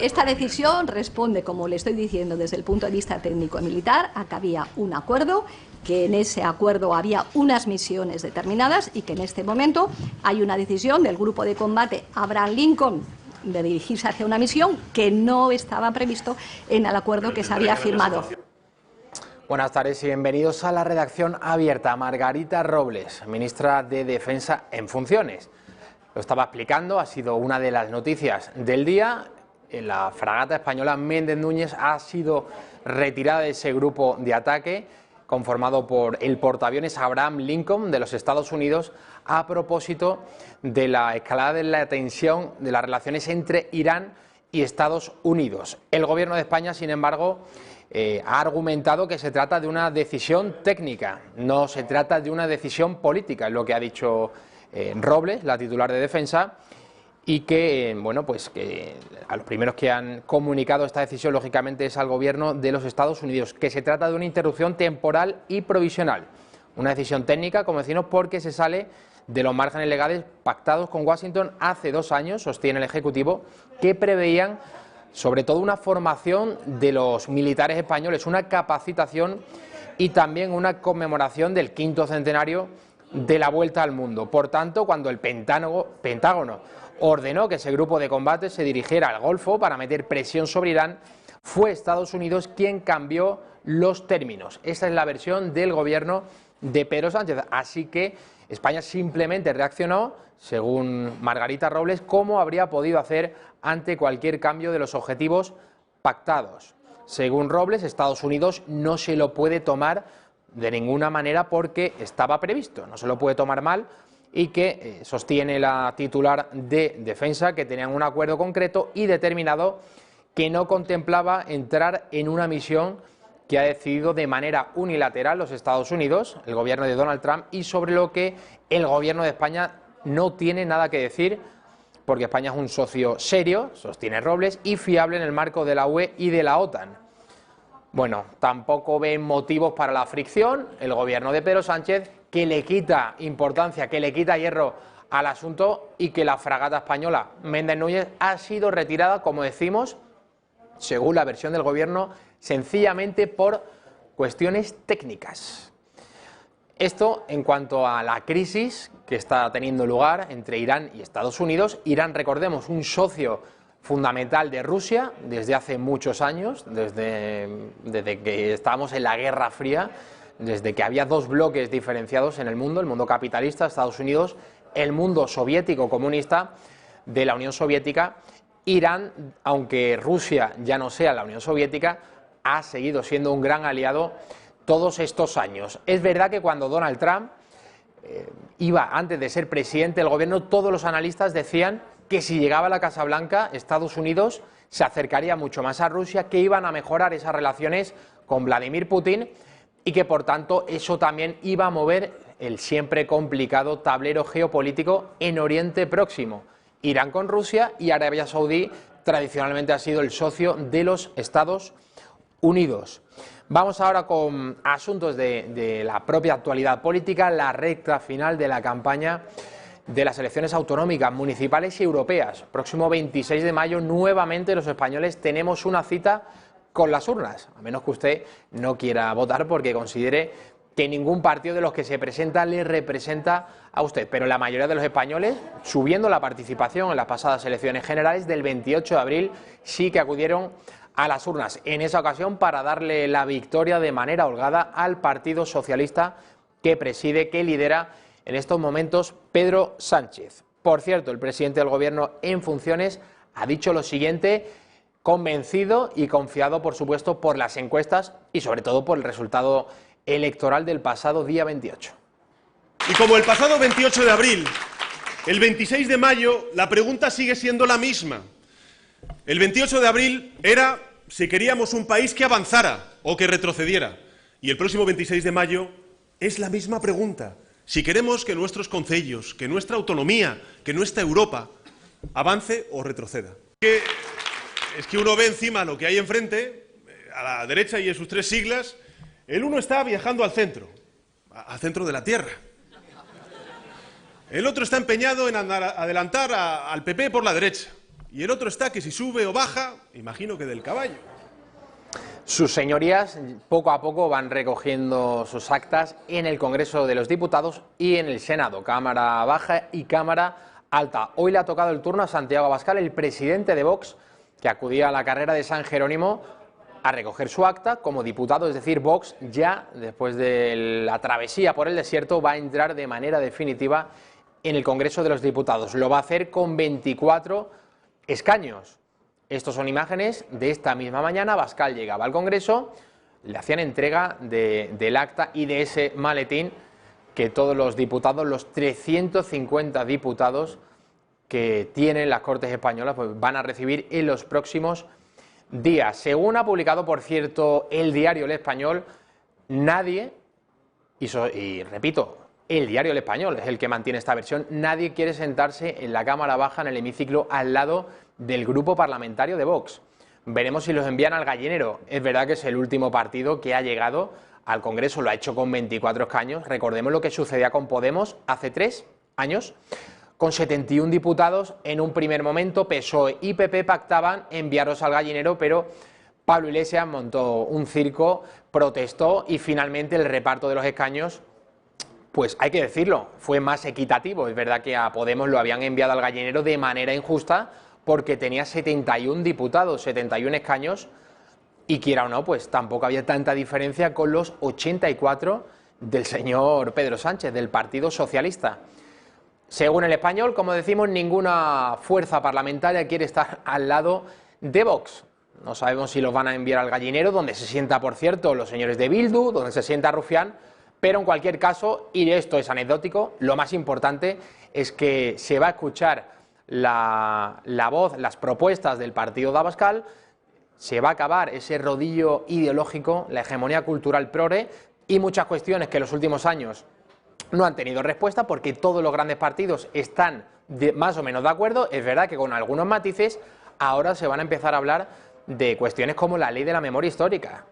Esta decisión responde, como le estoy diciendo, desde el punto de vista técnico y militar, a que había un acuerdo, que en ese acuerdo había unas misiones determinadas y que en este momento hay una decisión del grupo de combate Abraham Lincoln de dirigirse hacia una misión que no estaba previsto en el acuerdo que se había firmado. Buenas tardes y bienvenidos a la redacción abierta. Margarita Robles, ministra de Defensa en funciones. Lo estaba explicando, ha sido una de las noticias del día. La fragata española Méndez Núñez ha sido retirada de ese grupo de ataque conformado por el portaaviones Abraham Lincoln de los Estados Unidos a propósito de la escalada de la tensión de las relaciones entre Irán y Estados Unidos. El gobierno de España, sin embargo, ha argumentado que se trata de una decisión técnica, no se trata de una decisión política, es lo que ha dicho Robles, la titular de Defensa, y que, bueno, pues que a los primeros que han comunicado esta decisión, lógicamente, es al gobierno de los Estados Unidos, que se trata de una interrupción temporal y provisional, una decisión técnica, como decimos, porque se sale de los márgenes legales pactados con Washington hace 2 años, sostiene el Ejecutivo, que preveían sobre todo una formación de los militares españoles, una capacitación y también una conmemoración del 5º centenario de la vuelta al mundo. Por tanto, cuando el Pentágono ordenó que ese grupo de combate se dirigiera al Golfo para meter presión sobre Irán, fue Estados Unidos quien cambió los términos. Esa es la versión del gobierno de Pedro Sánchez. Así que España simplemente reaccionó, según Margarita Robles, como habría podido hacer ante cualquier cambio de los objetivos pactados. Según Robles, Estados Unidos no se lo puede tomar de ninguna manera porque estaba previsto, no se lo puede tomar mal, y que sostiene la titular de Defensa que tenían un acuerdo concreto y determinado que no contemplaba entrar en una misión que ha decidido de manera unilateral los Estados Unidos, el gobierno de Donald Trump, y sobre lo que el gobierno de España no tiene nada que decir, porque España es un socio serio, sostiene Robles, y fiable en el marco de la UE y de la OTAN. Bueno, tampoco ven motivos para la fricción el gobierno de Pedro Sánchez, que le quita importancia, que le quita hierro al asunto, y que la fragata española Méndez Núñez ha sido retirada, como decimos, según la versión del gobierno, sencillamente por cuestiones técnicas. Esto en cuanto a la crisis que está teniendo lugar entre Irán y Estados Unidos. Irán, recordemos, un socio fundamental de Rusia desde hace muchos años, desde que estábamos en la Guerra Fría, desde que había 2 bloques diferenciados en el mundo capitalista, Estados Unidos, el mundo soviético comunista de la Unión Soviética. Irán, aunque Rusia ya no sea la Unión Soviética, ha seguido siendo un gran aliado todos estos años. Es verdad que cuando Donald Trump iba, antes de ser presidente del gobierno, todos los analistas decían que si llegaba a la Casa Blanca, Estados Unidos se acercaría mucho más a Rusia, que iban a mejorar esas relaciones con Vladimir Putin y que, por tanto, eso también iba a mover el siempre complicado tablero geopolítico en Oriente Próximo. Irán con Rusia y Arabia Saudí tradicionalmente ha sido el socio de los Estados Unidos. Vamos ahora con asuntos de la propia actualidad política, la recta final de la campaña de las elecciones autonómicas, municipales y europeas. Próximo 26 de mayo, nuevamente los españoles tenemos una cita con las urnas, a menos que usted no quiera votar porque considere que ningún partido de los que se presenta le representa a usted. Pero la mayoría de los españoles, subiendo la participación en las pasadas elecciones generales del 28 de abril, sí que acudieron a las urnas, en esa ocasión para darle la victoria de manera holgada al Partido Socialista que preside, que lidera en estos momentos Pedro Sánchez. Por cierto, el presidente del Gobierno en funciones ha dicho lo siguiente, convencido y confiado, por supuesto, por las encuestas y sobre todo por el resultado electoral del pasado día 28. Y como el pasado 28 de abril, el 26 de mayo, la pregunta sigue siendo la misma. El 28 de abril era si queríamos un país que avanzara o que retrocediera. Y el próximo 26 de mayo es la misma pregunta. Si queremos que nuestros concellos, que nuestra autonomía, que nuestra Europa avance o retroceda. Es que uno ve encima lo que hay enfrente, a la derecha y en sus 3 siglas, el uno está viajando al centro de la Tierra. El otro está empeñado en adelantar al PP por la derecha. Y el otro está que si sube o baja, imagino que del caballo. Sus señorías poco a poco van recogiendo sus actas en el Congreso de los Diputados y en el Senado, Cámara Baja y Cámara Alta. Hoy le ha tocado el turno a Santiago Abascal, el presidente de Vox, que acudía a la carrera de San Jerónimo a recoger su acta como diputado, es decir, Vox ya, después de la travesía por el desierto, va a entrar de manera definitiva en el Congreso de los Diputados. Lo va a hacer con 24 escaños. Estos son imágenes de esta misma mañana. Abascal llegaba al Congreso, le hacían entrega del acta y de ese maletín que todos los diputados, los 350 diputados que tienen las Cortes Españolas, pues van a recibir en los próximos días. Según ha publicado, por cierto, el diario El Español, nadie, y repito, el diario El Español es el que mantiene esta versión, nadie quiere sentarse en la Cámara Baja, en el hemiciclo, al lado del grupo parlamentario de Vox. Veremos si los envían al gallinero. Es verdad que es el último partido que ha llegado al Congreso, lo ha hecho con 24 escaños. Recordemos lo que sucedía con Podemos hace 3 años, con 71 diputados. En un primer momento PSOE y PP pactaban enviarlos al gallinero, pero Pablo Iglesias montó un circo, protestó y finalmente el reparto de los escaños, pues hay que decirlo, fue más equitativo. Es verdad que a Podemos lo habían enviado al gallinero de manera injusta porque tenía 71 diputados, 71 escaños, y quiera o no, pues tampoco había tanta diferencia con los 84 del señor Pedro Sánchez, del Partido Socialista. Según El Español, como decimos, ninguna fuerza parlamentaria quiere estar al lado de Vox. No sabemos si los van a enviar al gallinero, donde se sienta, por cierto, los señores de Bildu, donde se sienta Rufián, pero en cualquier caso, y esto es anecdótico, lo más importante es que se va a escuchar la voz, las propuestas del partido de Abascal, se va a acabar ese rodillo ideológico, la hegemonía cultural progre y muchas cuestiones que en los últimos años no han tenido respuesta porque todos los grandes partidos están más o menos de acuerdo. Es verdad que con algunos matices ahora se van a empezar a hablar de cuestiones como la ley de la memoria histórica,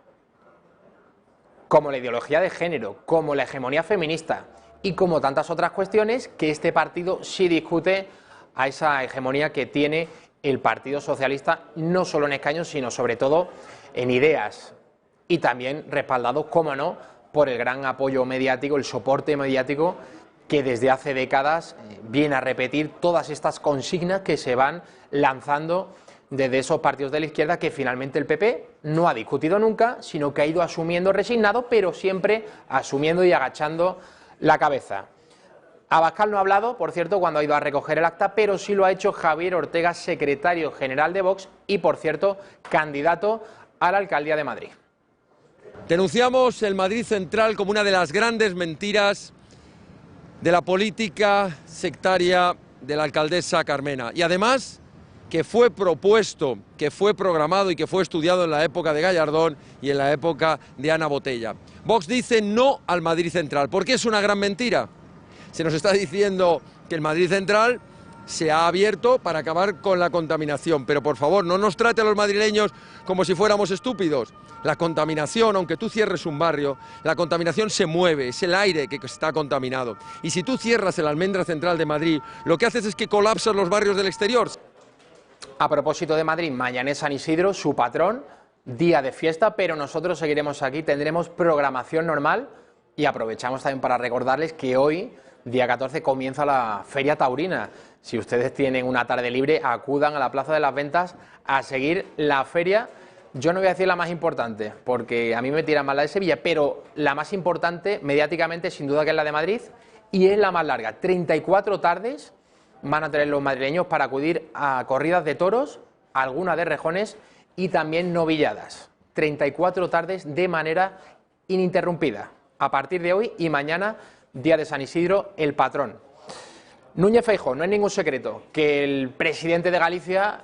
como la ideología de género, como la hegemonía feminista y como tantas otras cuestiones que este partido sí discute a esa hegemonía que tiene el Partido Socialista, no solo en escaños, sino sobre todo en ideas, y también respaldados, cómo no, por el gran apoyo mediático, el soporte mediático que desde hace décadas viene a repetir todas estas consignas que se van lanzando desde esos partidos de la izquierda que finalmente el PP no ha discutido nunca, sino que ha ido asumiendo resignado, pero siempre asumiendo y agachando la cabeza. Abascal no ha hablado, por cierto, cuando ha ido a recoger el acta, pero sí lo ha hecho Javier Ortega, secretario general de Vox y, por cierto, candidato a la alcaldía de Madrid. Denunciamos el Madrid Central como una de las grandes mentiras de la política sectaria de la alcaldesa Carmena. Y además que fue propuesto, que fue programado y que fue estudiado en la época de Gallardón y en la época de Ana Botella. Vox dice no al Madrid Central. ¿Por qué es una gran mentira? Se nos está diciendo que el Madrid Central se ha abierto para acabar con la contaminación. Pero por favor, no nos trate a los madrileños como si fuéramos estúpidos. La contaminación, aunque tú cierres un barrio, la contaminación se mueve, es el aire que está contaminado. Y si tú cierras el Almendra Central de Madrid, lo que haces es que colapsas los barrios del exterior. A propósito de Madrid, mañana es San Isidro, su patrón, día de fiesta, pero nosotros seguiremos aquí, tendremos programación normal y aprovechamos también para recordarles que hoy, día 14, comienza la Feria Taurina. Si ustedes tienen una tarde libre, acudan a la Plaza de las Ventas a seguir la feria. Yo no voy a decir la más importante, porque a mí me tira más la de Sevilla, pero la más importante mediáticamente sin duda que es la de Madrid y es la más larga. 34 tardes van a tener los madrileños para acudir a corridas de toros, algunas de rejones y también novilladas. 34 tardes de manera ininterrumpida. A partir de hoy y mañana, día de San Isidro, el patrón. Núñez Feijóo, no es ningún secreto que el presidente de Galicia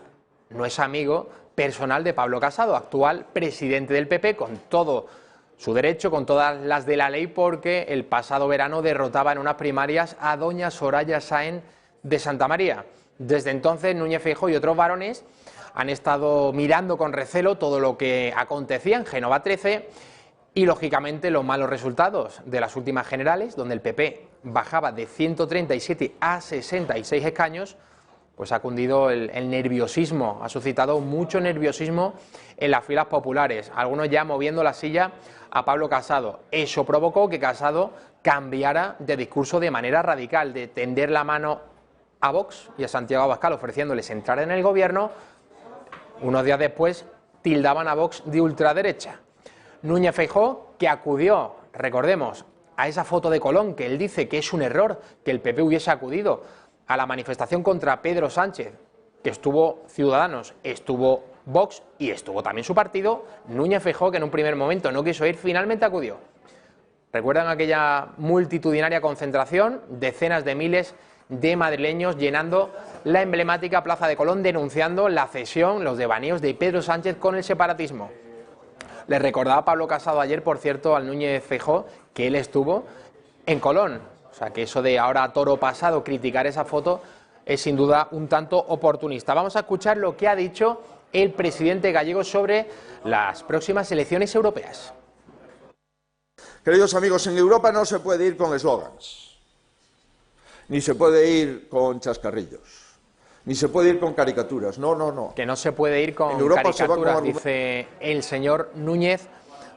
no es amigo personal de Pablo Casado, actual presidente del PP, con todo su derecho, con todas las de la ley, porque el pasado verano derrotaba en unas primarias a doña Soraya Sáenz de Santamaría. Desde entonces, Núñez Feijóo y otros varones han estado mirando con recelo todo lo que acontecía en Génova 13 y, lógicamente, los malos resultados de las últimas generales, donde el PP bajaba de 137 a 66 escaños, pues ha cundido el nerviosismo, ha suscitado mucho nerviosismo en las filas populares, algunos ya moviendo la silla a Pablo Casado. Eso provocó que Casado cambiara de discurso de manera radical, de tender la mano a Vox y a Santiago Abascal ofreciéndoles entrar en el gobierno. Unos días después tildaban a Vox de ultraderecha. Núñez Feijóo, que acudió, recordemos, a esa foto de Colón, que él dice que es un error que el PP hubiese acudido a la manifestación contra Pedro Sánchez, que estuvo Ciudadanos, estuvo Vox y estuvo también su partido. Núñez Feijóo, que en un primer momento no quiso ir, finalmente acudió. ¿Recuerdan aquella multitudinaria concentración? Decenas de miles de madrileños llenando la emblemática Plaza de Colón, denunciando la cesión, los devaneos de Pedro Sánchez con el separatismo. Les recordaba Pablo Casado ayer, por cierto, al Núñez Feijóo, que él estuvo en Colón. O sea, que eso de ahora a toro pasado criticar esa foto es sin duda un tanto oportunista. Vamos a escuchar lo que ha dicho el presidente gallego sobre las próximas elecciones europeas. Queridos amigos, en Europa no se puede ir con eslogans, ni se puede ir con chascarrillos, ni se puede ir con caricaturas. No, no, no. Que no se puede ir con caricaturas, dice el señor Núñez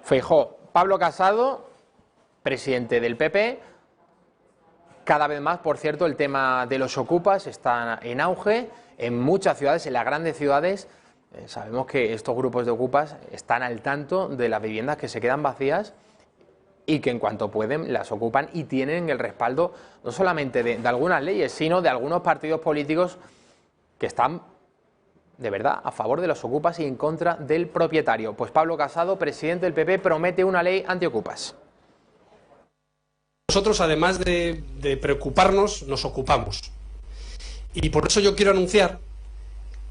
Feijóo. Pablo Casado, presidente del PP. Cada vez más, por cierto, el tema de los ocupas está en auge en muchas ciudades, en las grandes ciudades. Sabemos que estos grupos de ocupas están al tanto de las viviendas que se quedan vacías y que en cuanto pueden las ocupan y tienen el respaldo no solamente de algunas leyes, sino de algunos partidos políticos que están de verdad a favor de los ocupas y en contra del propietario. Pues Pablo Casado, presidente del PP, promete una ley antiocupas. Nosotros, además de preocuparnos, nos ocupamos. Y por eso yo quiero anunciar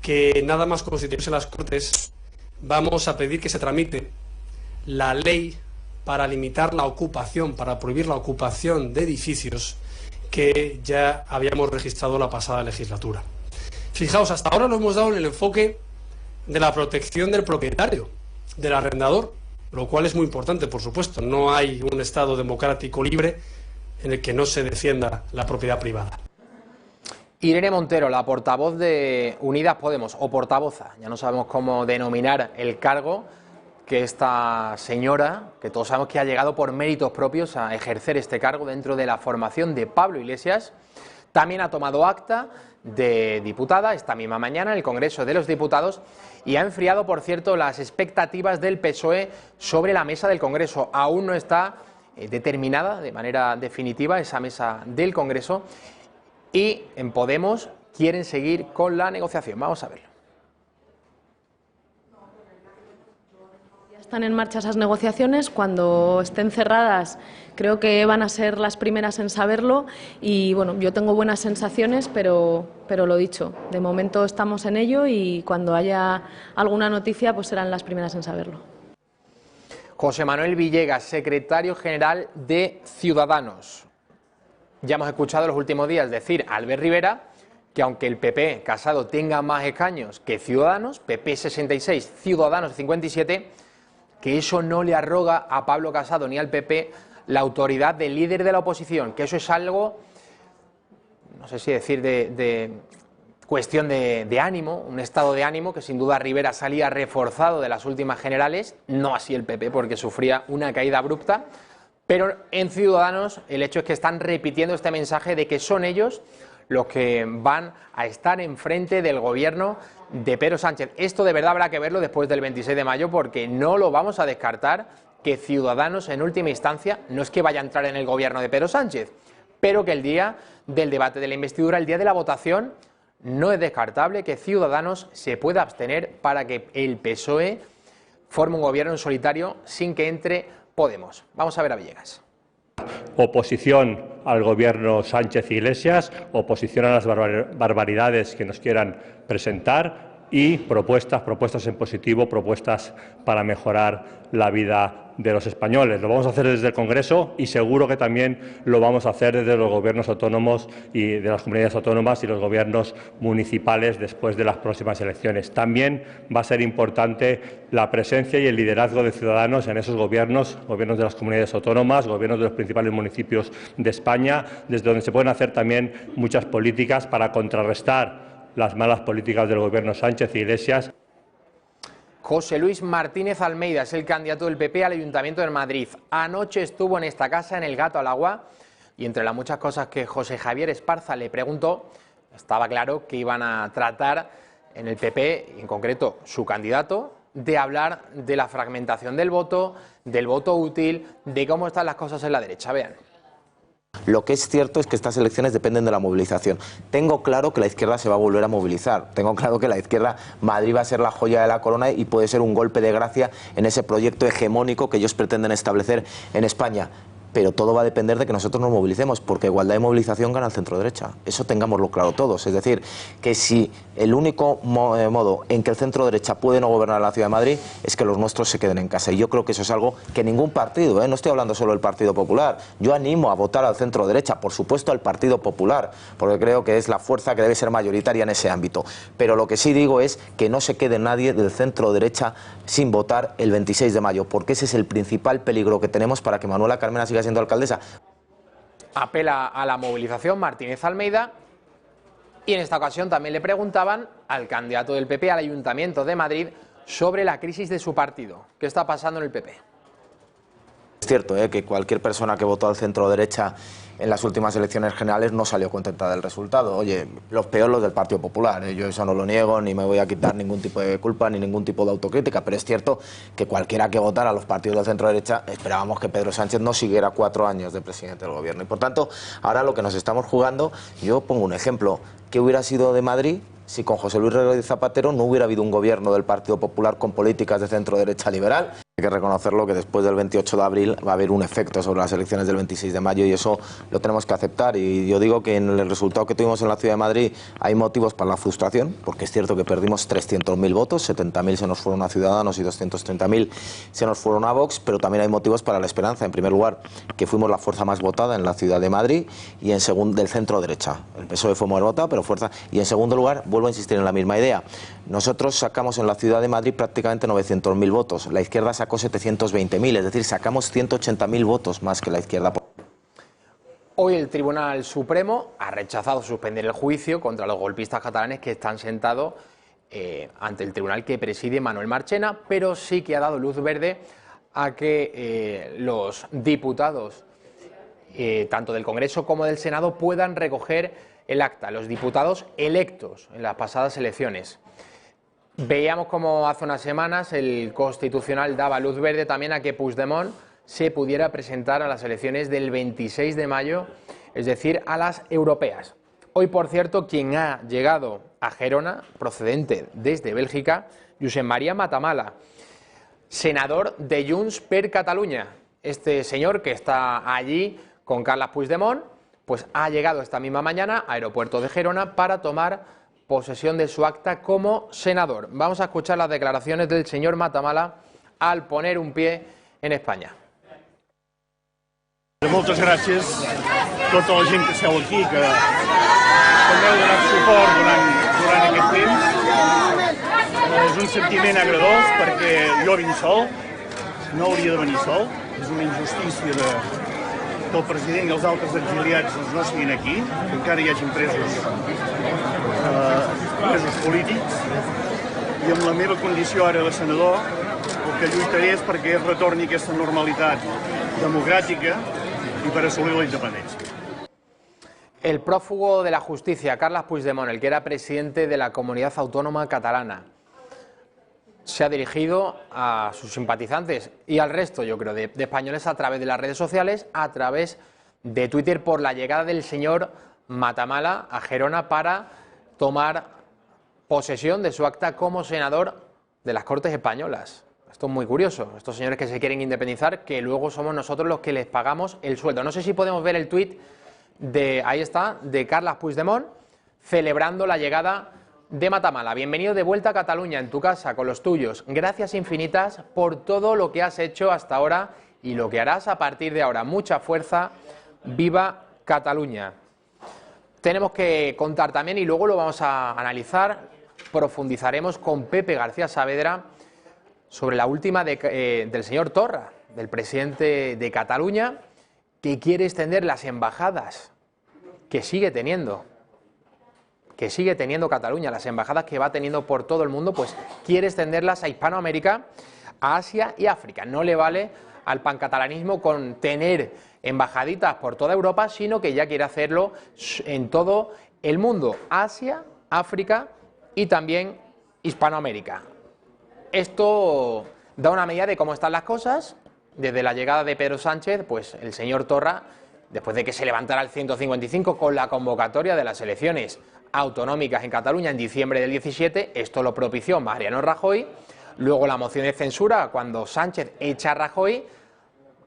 que nada más constituirse las Cortes, vamos a pedir que se tramite la ley para limitar la ocupación, para prohibir la ocupación de edificios que ya habíamos registrado la pasada legislatura. Fijaos, hasta ahora lo hemos dado en el enfoque de la protección del propietario, del arrendador, lo cual es muy importante, por supuesto. No hay un Estado democrático libre en el que no se defienda la propiedad privada. Irene Montero, la portavoz de Unidas Podemos, o portavoza, ya no sabemos cómo denominar el cargo, que esta señora, que todos sabemos que ha llegado por méritos propios a ejercer este cargo dentro de la formación de Pablo Iglesias, también ha tomado acta de diputada esta misma mañana en el Congreso de los Diputados y ha enfriado, por cierto, las expectativas del PSOE sobre la mesa del Congreso. Aún no está determinada de manera definitiva esa mesa del Congreso y en Podemos quieren seguir con la negociación. Vamos a verlo. Están en marcha esas negociaciones, cuando estén cerradas creo que van a ser las primeras en saberlo y bueno, yo tengo buenas sensaciones, pero lo dicho, de momento estamos en ello y cuando haya alguna noticia pues serán las primeras en saberlo. José Manuel Villegas, secretario general de Ciudadanos. Ya hemos escuchado en los últimos días decir a Albert Rivera que aunque el PP Casado tenga más escaños que Ciudadanos, PP 66, Ciudadanos 57, que eso no le arroga a Pablo Casado ni al PP la autoridad de líder de la oposición, que eso es algo, no sé si decir de cuestión de ánimo, un estado de ánimo que sin duda Rivera salía reforzado de las últimas generales, no así el PP porque sufría una caída abrupta, pero en Ciudadanos el hecho es que están repitiendo este mensaje de que son ellos los que van a estar enfrente del gobierno de Pedro Sánchez. Esto de verdad habrá que verlo después del 26 de mayo porque no lo vamos a descartar que Ciudadanos en última instancia no es que vaya a entrar en el gobierno de Pedro Sánchez, pero que el día del debate de la investidura, el día de la votación, no es descartable que Ciudadanos se pueda abstener para que el PSOE forme un gobierno en solitario sin que entre Podemos. Vamos a ver a Villegas. Oposición al gobierno Sánchez-Iglesias, oposición a las barbaridades que nos quieran presentar y propuestas en positivo, propuestas para mejorar la vida de los españoles. Lo vamos a hacer desde el Congreso y seguro que también lo vamos a hacer desde los gobiernos autónomos y de las comunidades autónomas y los gobiernos municipales después de las próximas elecciones. También va a ser importante la presencia y el liderazgo de Ciudadanos en esos gobiernos, gobiernos de las comunidades autónomas, gobiernos de los principales municipios de España, desde donde se pueden hacer también muchas políticas para contrarrestar las malas políticas del gobierno Sánchez y Iglesias. José Luis Martínez Almeida es el candidato del PP al Ayuntamiento de Madrid. Anoche estuvo en esta casa, en El Gato al Agua, y entre las muchas cosas que José Javier Esparza le preguntó, estaba claro que iban a tratar en el PP, y en concreto su candidato, de hablar de la fragmentación del voto útil, de cómo están las cosas en la derecha. Vean. Lo que es cierto es que estas elecciones dependen de la movilización. Tengo claro que la izquierda se va a volver a movilizar. Tengo claro que la izquierda, Madrid va a ser la joya de la corona y puede ser un golpe de gracia en ese proyecto hegemónico que ellos pretenden establecer en España. Pero todo va a depender de que nosotros nos movilicemos, porque igualdad de movilización gana el centro derecha. Eso tengámoslo claro todos. Es decir, que si el único modo en que el centro derecha puede no gobernar la Ciudad de Madrid es que los nuestros se queden en casa. Y yo creo que eso es algo que ningún partido, no estoy hablando solo del Partido Popular, yo animo a votar al centro derecha, por supuesto al Partido Popular, porque creo que es la fuerza que debe ser mayoritaria en ese ámbito. Pero lo que sí digo es que no se quede nadie del centro derecha sin votar el 26 de mayo, porque ese es el principal peligro que tenemos para que Manuela Carmena siga siendo alcaldesa. Apela a la movilización Martínez Almeida, y en esta ocasión también le preguntaban al candidato del PP al Ayuntamiento de Madrid sobre la crisis de su partido. ¿Qué está pasando en el PP? Es cierto que cualquier persona que votó al centro derecha en las últimas elecciones generales no salió contenta del resultado. Oye, los peores los del Partido Popular, yo eso no lo niego, ni me voy a quitar ningún tipo de culpa ni ningún tipo de autocrítica, pero es cierto que cualquiera que votara a los partidos del centro derecha esperábamos que Pedro Sánchez no siguiera 4 años de presidente del gobierno. Y por tanto, ahora lo que nos estamos jugando, yo pongo un ejemplo, ¿qué hubiera sido de Madrid si con José Luis Rodríguez Zapatero no hubiera habido un gobierno del Partido Popular con políticas de centro derecha liberal? Hay que reconocerlo que después del 28 de abril va a haber un efecto sobre las elecciones del 26 de mayo y eso lo tenemos que aceptar. Y yo digo que en el resultado que tuvimos en la Ciudad de Madrid hay motivos para la frustración, porque es cierto que perdimos 300.000 votos, 70.000 se nos fueron a Ciudadanos y 230.000 se nos fueron a Vox, pero también hay motivos para la esperanza. En primer lugar, que fuimos la fuerza más votada en la Ciudad de Madrid y en segundo, del centro derecha. El PSOE fue muy votado, pero fuerza. Y en segundo lugar, vuelvo a insistir en la misma idea. Nosotros sacamos en la Ciudad de Madrid prácticamente 900.000 votos. La izquierda sacó 720.000, es decir, sacamos 180.000 votos más que la izquierda. Hoy el Tribunal Supremo ha rechazado suspender el juicio contra los golpistas catalanes que están sentados ante el tribunal que preside Manuel Marchena, pero sí que ha dado luz verde a que los diputados, tanto del Congreso como del Senado, puedan recoger el acta, los diputados electos en las pasadas elecciones. Veíamos como hace unas semanas el Constitucional daba luz verde también a que Puigdemont se pudiera presentar a las elecciones del 26 de mayo, es decir, a las europeas. Hoy, por cierto, quien ha llegado a Gerona, procedente desde Bélgica, Josep María Matamala, senador de Junts per Catalunya. Este señor que está allí con Carles Puigdemont, pues ha llegado esta misma mañana a aeropuerto de Gerona para tomar posesión de su acta como senador. Vamos a escuchar las declaraciones del señor Matamala al poner un pie en España. Moltes gràcies a tota la gent que seu aquí, que m'heu donat suport durant aquest temps. És un sentiment agradós perquè jo vinc sol, no hauria de venir sol. És una injustícia que el president i els altres exiliats no siguin aquí, que encara hi hagin presos polítics. I amb la meva condició ara de senador, el que lluitaré és perquè es retorni aquesta normalitat democràtica y para asolir la independencia. El prófugo de la justicia, Carles Puigdemont, el que era presidente de la Comunidad Autónoma Catalana, se ha dirigido a sus simpatizantes y al resto, yo creo, de españoles a través de las redes sociales, a través de Twitter, por la llegada del señor Matamala a Gerona para tomar posesión de su acta como senador de las Cortes Españolas. Esto es muy curioso, estos señores que se quieren independizar, que luego somos nosotros los que les pagamos el sueldo. No sé si podemos ver el tuit de, ahí está, de Carles Puigdemont, celebrando la llegada de Matamala. Bienvenido de vuelta a Cataluña, en tu casa, con los tuyos. Gracias infinitas por todo lo que has hecho hasta ahora y lo que harás a partir de ahora. Mucha fuerza, viva Cataluña. Tenemos que contar también, y luego lo vamos a analizar, profundizaremos con Pepe García Saavedra, sobre la última del señor Torra, del presidente de Cataluña, que quiere extender las embajadas que sigue teniendo que sigue teniendo Cataluña, las embajadas que va teniendo por todo el mundo, pues quiere extenderlas a Hispanoamérica, a Asia y África. No le vale al pancatalanismo con tener embajaditas por toda Europa, sino que ya quiere hacerlo en todo el mundo, Asia, África y también Hispanoamérica. Esto da una medida de cómo están las cosas. Desde la llegada de Pedro Sánchez, pues el señor Torra, después de que se levantara el 155 con la convocatoria de las elecciones autonómicas en Cataluña en diciembre del 17, esto lo propició Mariano Rajoy, luego la moción de censura cuando Sánchez echa a Rajoy,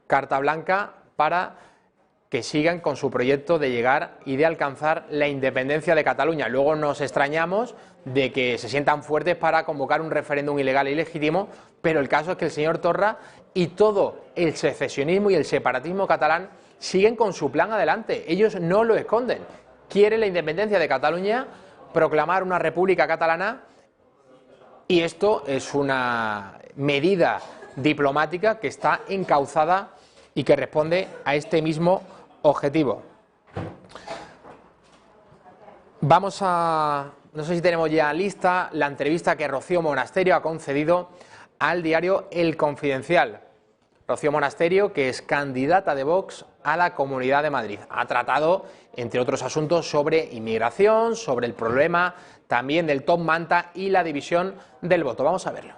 carta blanca para que sigan con su proyecto de llegar y de alcanzar la independencia de Cataluña. Luego nos extrañamos de que se sientan fuertes para convocar un referéndum ilegal e ilegítimo, pero el caso es que el señor Torra y todo el secesionismo y el separatismo catalán siguen con su plan adelante. Ellos no lo esconden. Quieren la independencia de Cataluña, proclamar una república catalana, y esto es una medida diplomática que está encauzada y que responde a este mismo objetivo. Vamos a... no sé si tenemos ya lista la entrevista que Rocío Monasterio ha concedido al diario El Confidencial. Rocío Monasterio, que es candidata de Vox a la Comunidad de Madrid, ha tratado, entre otros asuntos, sobre inmigración, sobre el problema también del top manta y la división del voto. Vamos a verlo.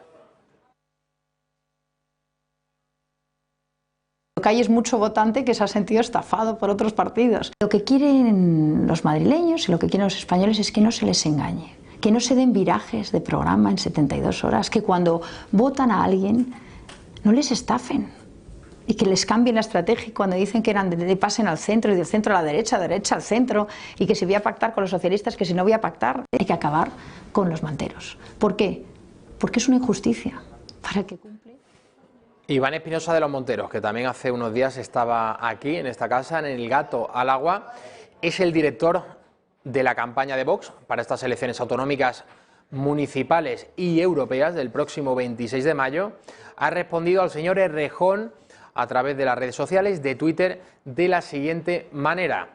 Lo que hay es mucho votante que se ha sentido estafado por otros partidos. Lo que quieren los madrileños y lo que quieren los españoles es que no se les engañe, que no se den virajes de programa en 72 horas, que cuando votan a alguien no les estafen y que les cambien la estrategia cuando dicen que eran de pasen al centro y del centro a la derecha al centro, y que si voy a pactar con los socialistas, que si no voy a pactar. Hay que acabar con los manteros. ¿Por qué? Porque es una injusticia para que cumple. Iván Espinosa de los Monteros, que también hace unos días estaba aquí en esta casa, en El Gato al Agua, es el director de la campaña de Vox para estas elecciones autonómicas, municipales y europeas del próximo 26 de mayo. Ha respondido al señor Errejón a través de las redes sociales, de Twitter, de la siguiente manera: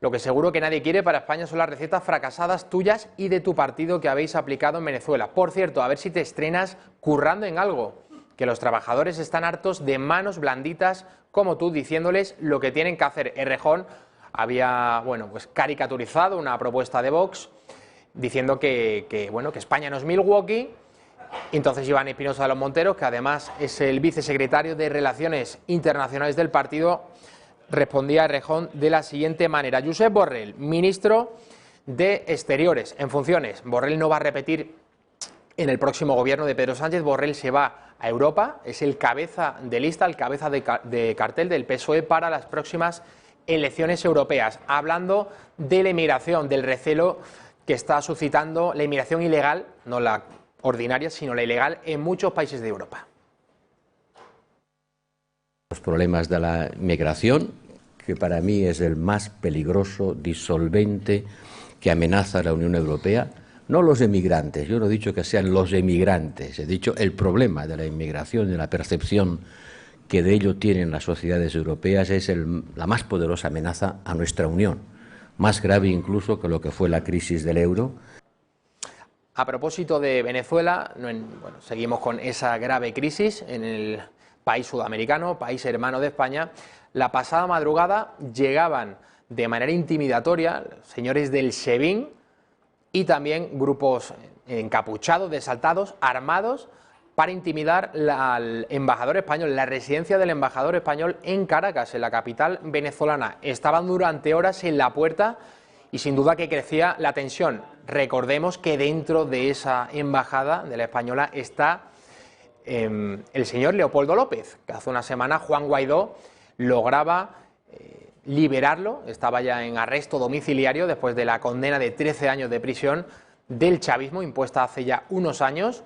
lo que seguro que nadie quiere para España son las recetas fracasadas tuyas y de tu partido que habéis aplicado en Venezuela. Por cierto, a ver si te estrenas currando en algo, que los trabajadores están hartos de manos blanditas como tú diciéndoles lo que tienen que hacer. Errejón había, bueno, pues caricaturizado una propuesta de Vox diciendo que España no es Milwaukee. Entonces Iván Espinosa de los Monteros, que además es el vicesecretario de Relaciones Internacionales del partido, respondía a Errejón de la siguiente manera: Josep Borrell, ministro de Exteriores en funciones. Borrell no va a repetir en el próximo gobierno de Pedro Sánchez. Borrell se va a Europa, es el cabeza de lista, el cabeza de cartel del PSOE para las próximas elecciones europeas, hablando de la inmigración, del recelo que está suscitando la inmigración ilegal, no la ordinaria, sino la ilegal, en muchos países de Europa. Los problemas de la migración, que para mí es el más peligroso disolvente que amenaza a la Unión Europea. No los emigrantes, yo no he dicho que sean los emigrantes, he dicho el problema de la inmigración y la percepción que de ello tienen las sociedades europeas es la más poderosa amenaza a nuestra Unión, más grave incluso que lo que fue la crisis del euro. A propósito de Venezuela, seguimos con esa grave crisis en el país sudamericano, país hermano de España. La pasada madrugada llegaban de manera intimidatoria señores del SEBIN y también grupos encapuchados, desaltados, armados, para intimidar al embajador español, la residencia del embajador español en Caracas, en la capital venezolana. Estaban durante horas en la puerta y sin duda que crecía la tensión. Recordemos que dentro de esa embajada de la española está el señor Leopoldo López, que hace una semana Juan Guaidó lograba liberarlo, estaba ya en arresto domiciliario después de la condena de 13 años de prisión del chavismo impuesta hace ya unos años.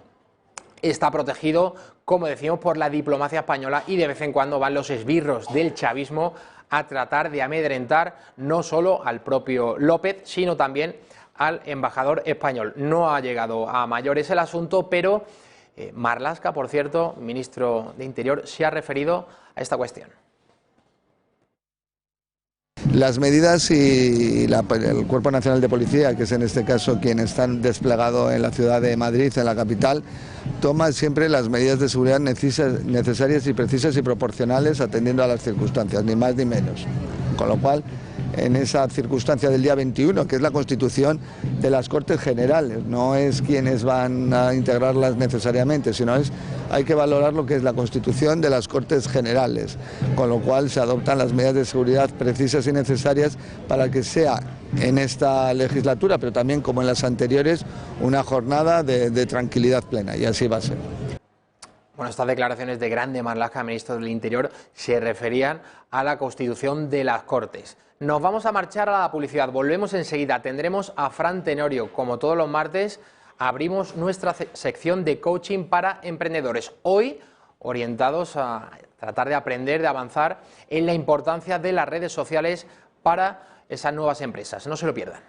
Está protegido, como decimos, por la diplomacia española, y de vez en cuando van los esbirros del chavismo a tratar de amedrentar no solo al propio López, sino también al embajador español. No ha llegado a mayores el asunto, pero Marlaska, por cierto, ministro de Interior, se ha referido a esta cuestión. Las medidas y el Cuerpo Nacional de Policía, que es en este caso quien está desplegado en la ciudad de Madrid, en la capital, toma siempre las medidas de seguridad necesarias y precisas y proporcionales atendiendo a las circunstancias, ni más ni menos. Con lo cual, en esa circunstancia del día 21, que es la constitución de las Cortes Generales, no es quienes van a integrarlas necesariamente, sino hay que valorar lo que es la constitución de las Cortes Generales, con lo cual se adoptan las medidas de seguridad precisas y necesarias para que sea en esta legislatura, pero también como en las anteriores, una jornada de tranquilidad plena, y así va a ser. Bueno, estas declaraciones de Grande Marlaska, ministro del Interior, se referían a la constitución de las Cortes. Nos vamos a marchar a la publicidad. Volvemos enseguida. Tendremos a Fran Tenorio. Como todos los martes, abrimos nuestra sección de coaching para emprendedores. Hoy, orientados a tratar de aprender, de avanzar en la importancia de las redes sociales para esas nuevas empresas. No se lo pierdan.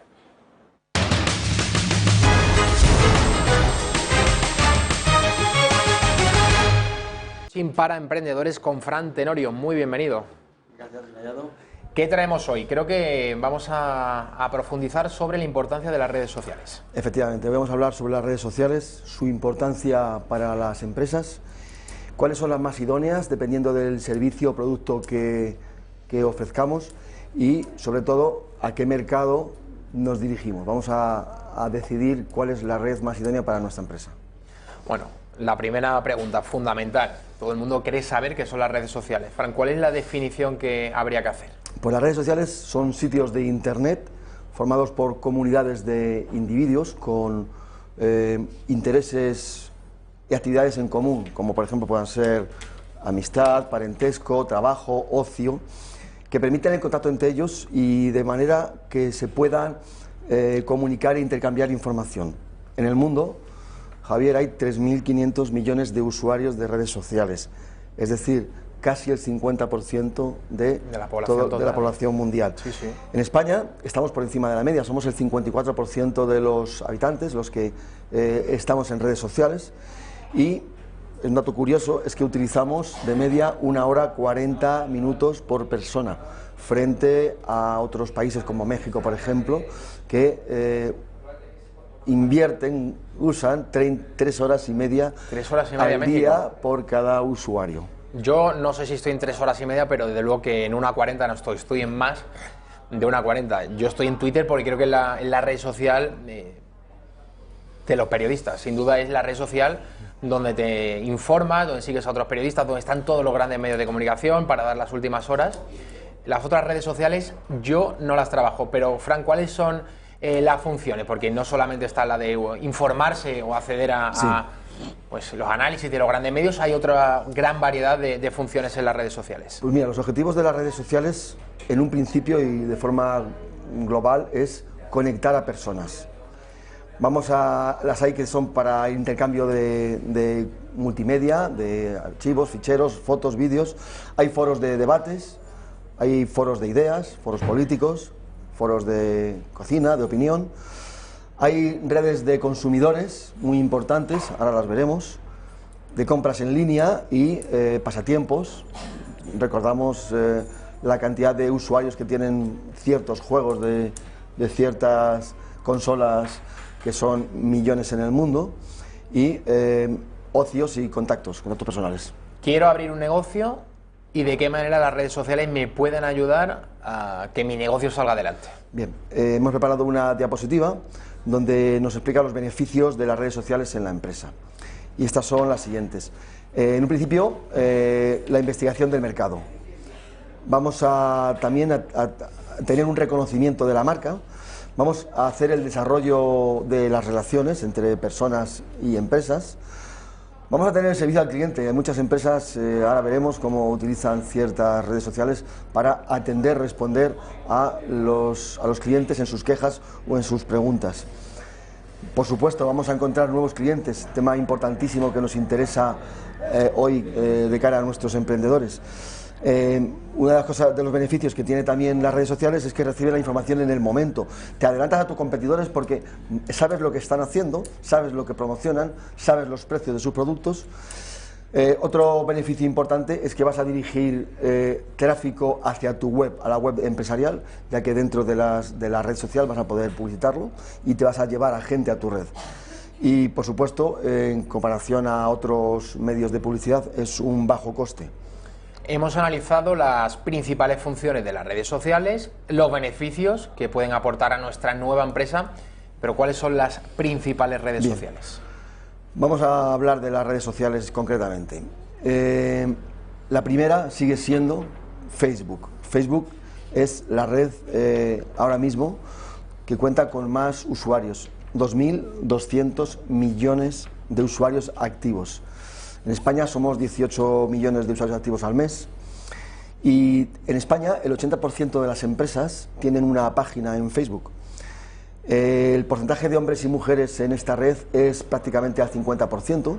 Coaching para emprendedores con Fran Tenorio. Muy bienvenido. Gracias, Gallardo. ¿Qué traemos hoy? Creo que vamos a profundizar sobre la importancia de las redes sociales. Efectivamente, vamos a hablar sobre las redes sociales, su importancia para las empresas, cuáles son las más idóneas dependiendo del servicio o producto que ofrezcamos y, sobre todo, a qué mercado nos dirigimos. Vamos a decidir cuál es la red más idónea para nuestra empresa. Bueno, la primera pregunta fundamental. Todo el mundo quiere saber qué son las redes sociales. Fran, ¿cuál es la definición que habría que hacer? Pues las redes sociales son sitios de Internet formados por comunidades de individuos con intereses y actividades en común, como por ejemplo puedan ser amistad, parentesco, trabajo, ocio, que permiten el contacto entre ellos y de manera que se puedan comunicar e intercambiar información. En el mundo, Javier, hay 3.500 millones de usuarios de redes sociales, es decir, casi el 50% de la población mundial. Sí, sí. En España estamos por encima de la media, somos el 54% de los habitantes los que estamos en redes sociales y un dato curioso es que utilizamos de media 1 hora 40 minutos por persona, frente a otros países como México, por ejemplo, que usan 3 horas y media al día por cada usuario. Yo no sé si estoy en 3 horas y media, pero desde luego que en 1:40 no estoy en más de 1:40. Yo estoy en Twitter porque creo que es la red social de los periodistas. Sin duda es la red social donde te informas, donde sigues a otros periodistas, donde están todos los grandes medios de comunicación para dar las últimas horas. Las otras redes sociales yo no las trabajo, pero Fran, ¿cuáles son las funciones? Porque no solamente está la de informarse o acceder a pues los análisis de los grandes medios, hay otra gran variedad de funciones en las redes sociales. Pues mira, los objetivos de las redes sociales en un principio y de forma global es conectar a personas. Las hay que son para intercambio de multimedia, de archivos, ficheros, fotos, vídeos. Hay foros de debates, hay foros de ideas, foros políticos, foros de cocina, de opinión. Hay redes de consumidores muy importantes, ahora las veremos, de compras en línea y pasatiempos. Recordamos la cantidad de usuarios que tienen ciertos juegos de ciertas consolas que son millones en el mundo y ocios y contactos personales. Quiero abrir un negocio y de qué manera las redes sociales me pueden ayudar a que mi negocio salga adelante. Bien, hemos preparado una diapositiva donde nos explica los beneficios de las redes sociales en la empresa. Y estas son las siguientes. En un principio, la investigación del mercado. Vamos también a tener un reconocimiento de la marca. Vamos a hacer el desarrollo de las relaciones entre personas y empresas. Vamos a tener el servicio al cliente. Hay muchas empresas, ahora veremos cómo utilizan ciertas redes sociales para atender, responder a los clientes en sus quejas o en sus preguntas. Por supuesto, vamos a encontrar nuevos clientes, tema importantísimo que nos interesa hoy de cara a nuestros emprendedores. Una de las cosas, de los beneficios que tiene también las redes sociales es que recibe la información en el momento. Te adelantas a tus competidores porque sabes lo que están haciendo, sabes lo que promocionan, sabes los precios de sus productos. Otro beneficio importante es que vas a dirigir tráfico hacia tu web, a la web empresarial, ya que dentro de la red social vas a poder publicitarlo y te vas a llevar a gente a tu red. Y, por supuesto, en comparación a otros medios de publicidad, es un bajo coste. Hemos analizado las principales funciones de las redes sociales, los beneficios que pueden aportar a nuestra nueva empresa, pero ¿cuáles son las principales redes sociales? Vamos a hablar de las redes sociales concretamente. La primera sigue siendo Facebook. Facebook es la red ahora mismo que cuenta con más usuarios, 2.200 millones de usuarios activos. En España somos 18 millones de usuarios activos al mes y en España el 80% de las empresas tienen una página en Facebook. El porcentaje de hombres y mujeres en esta red es prácticamente al 50%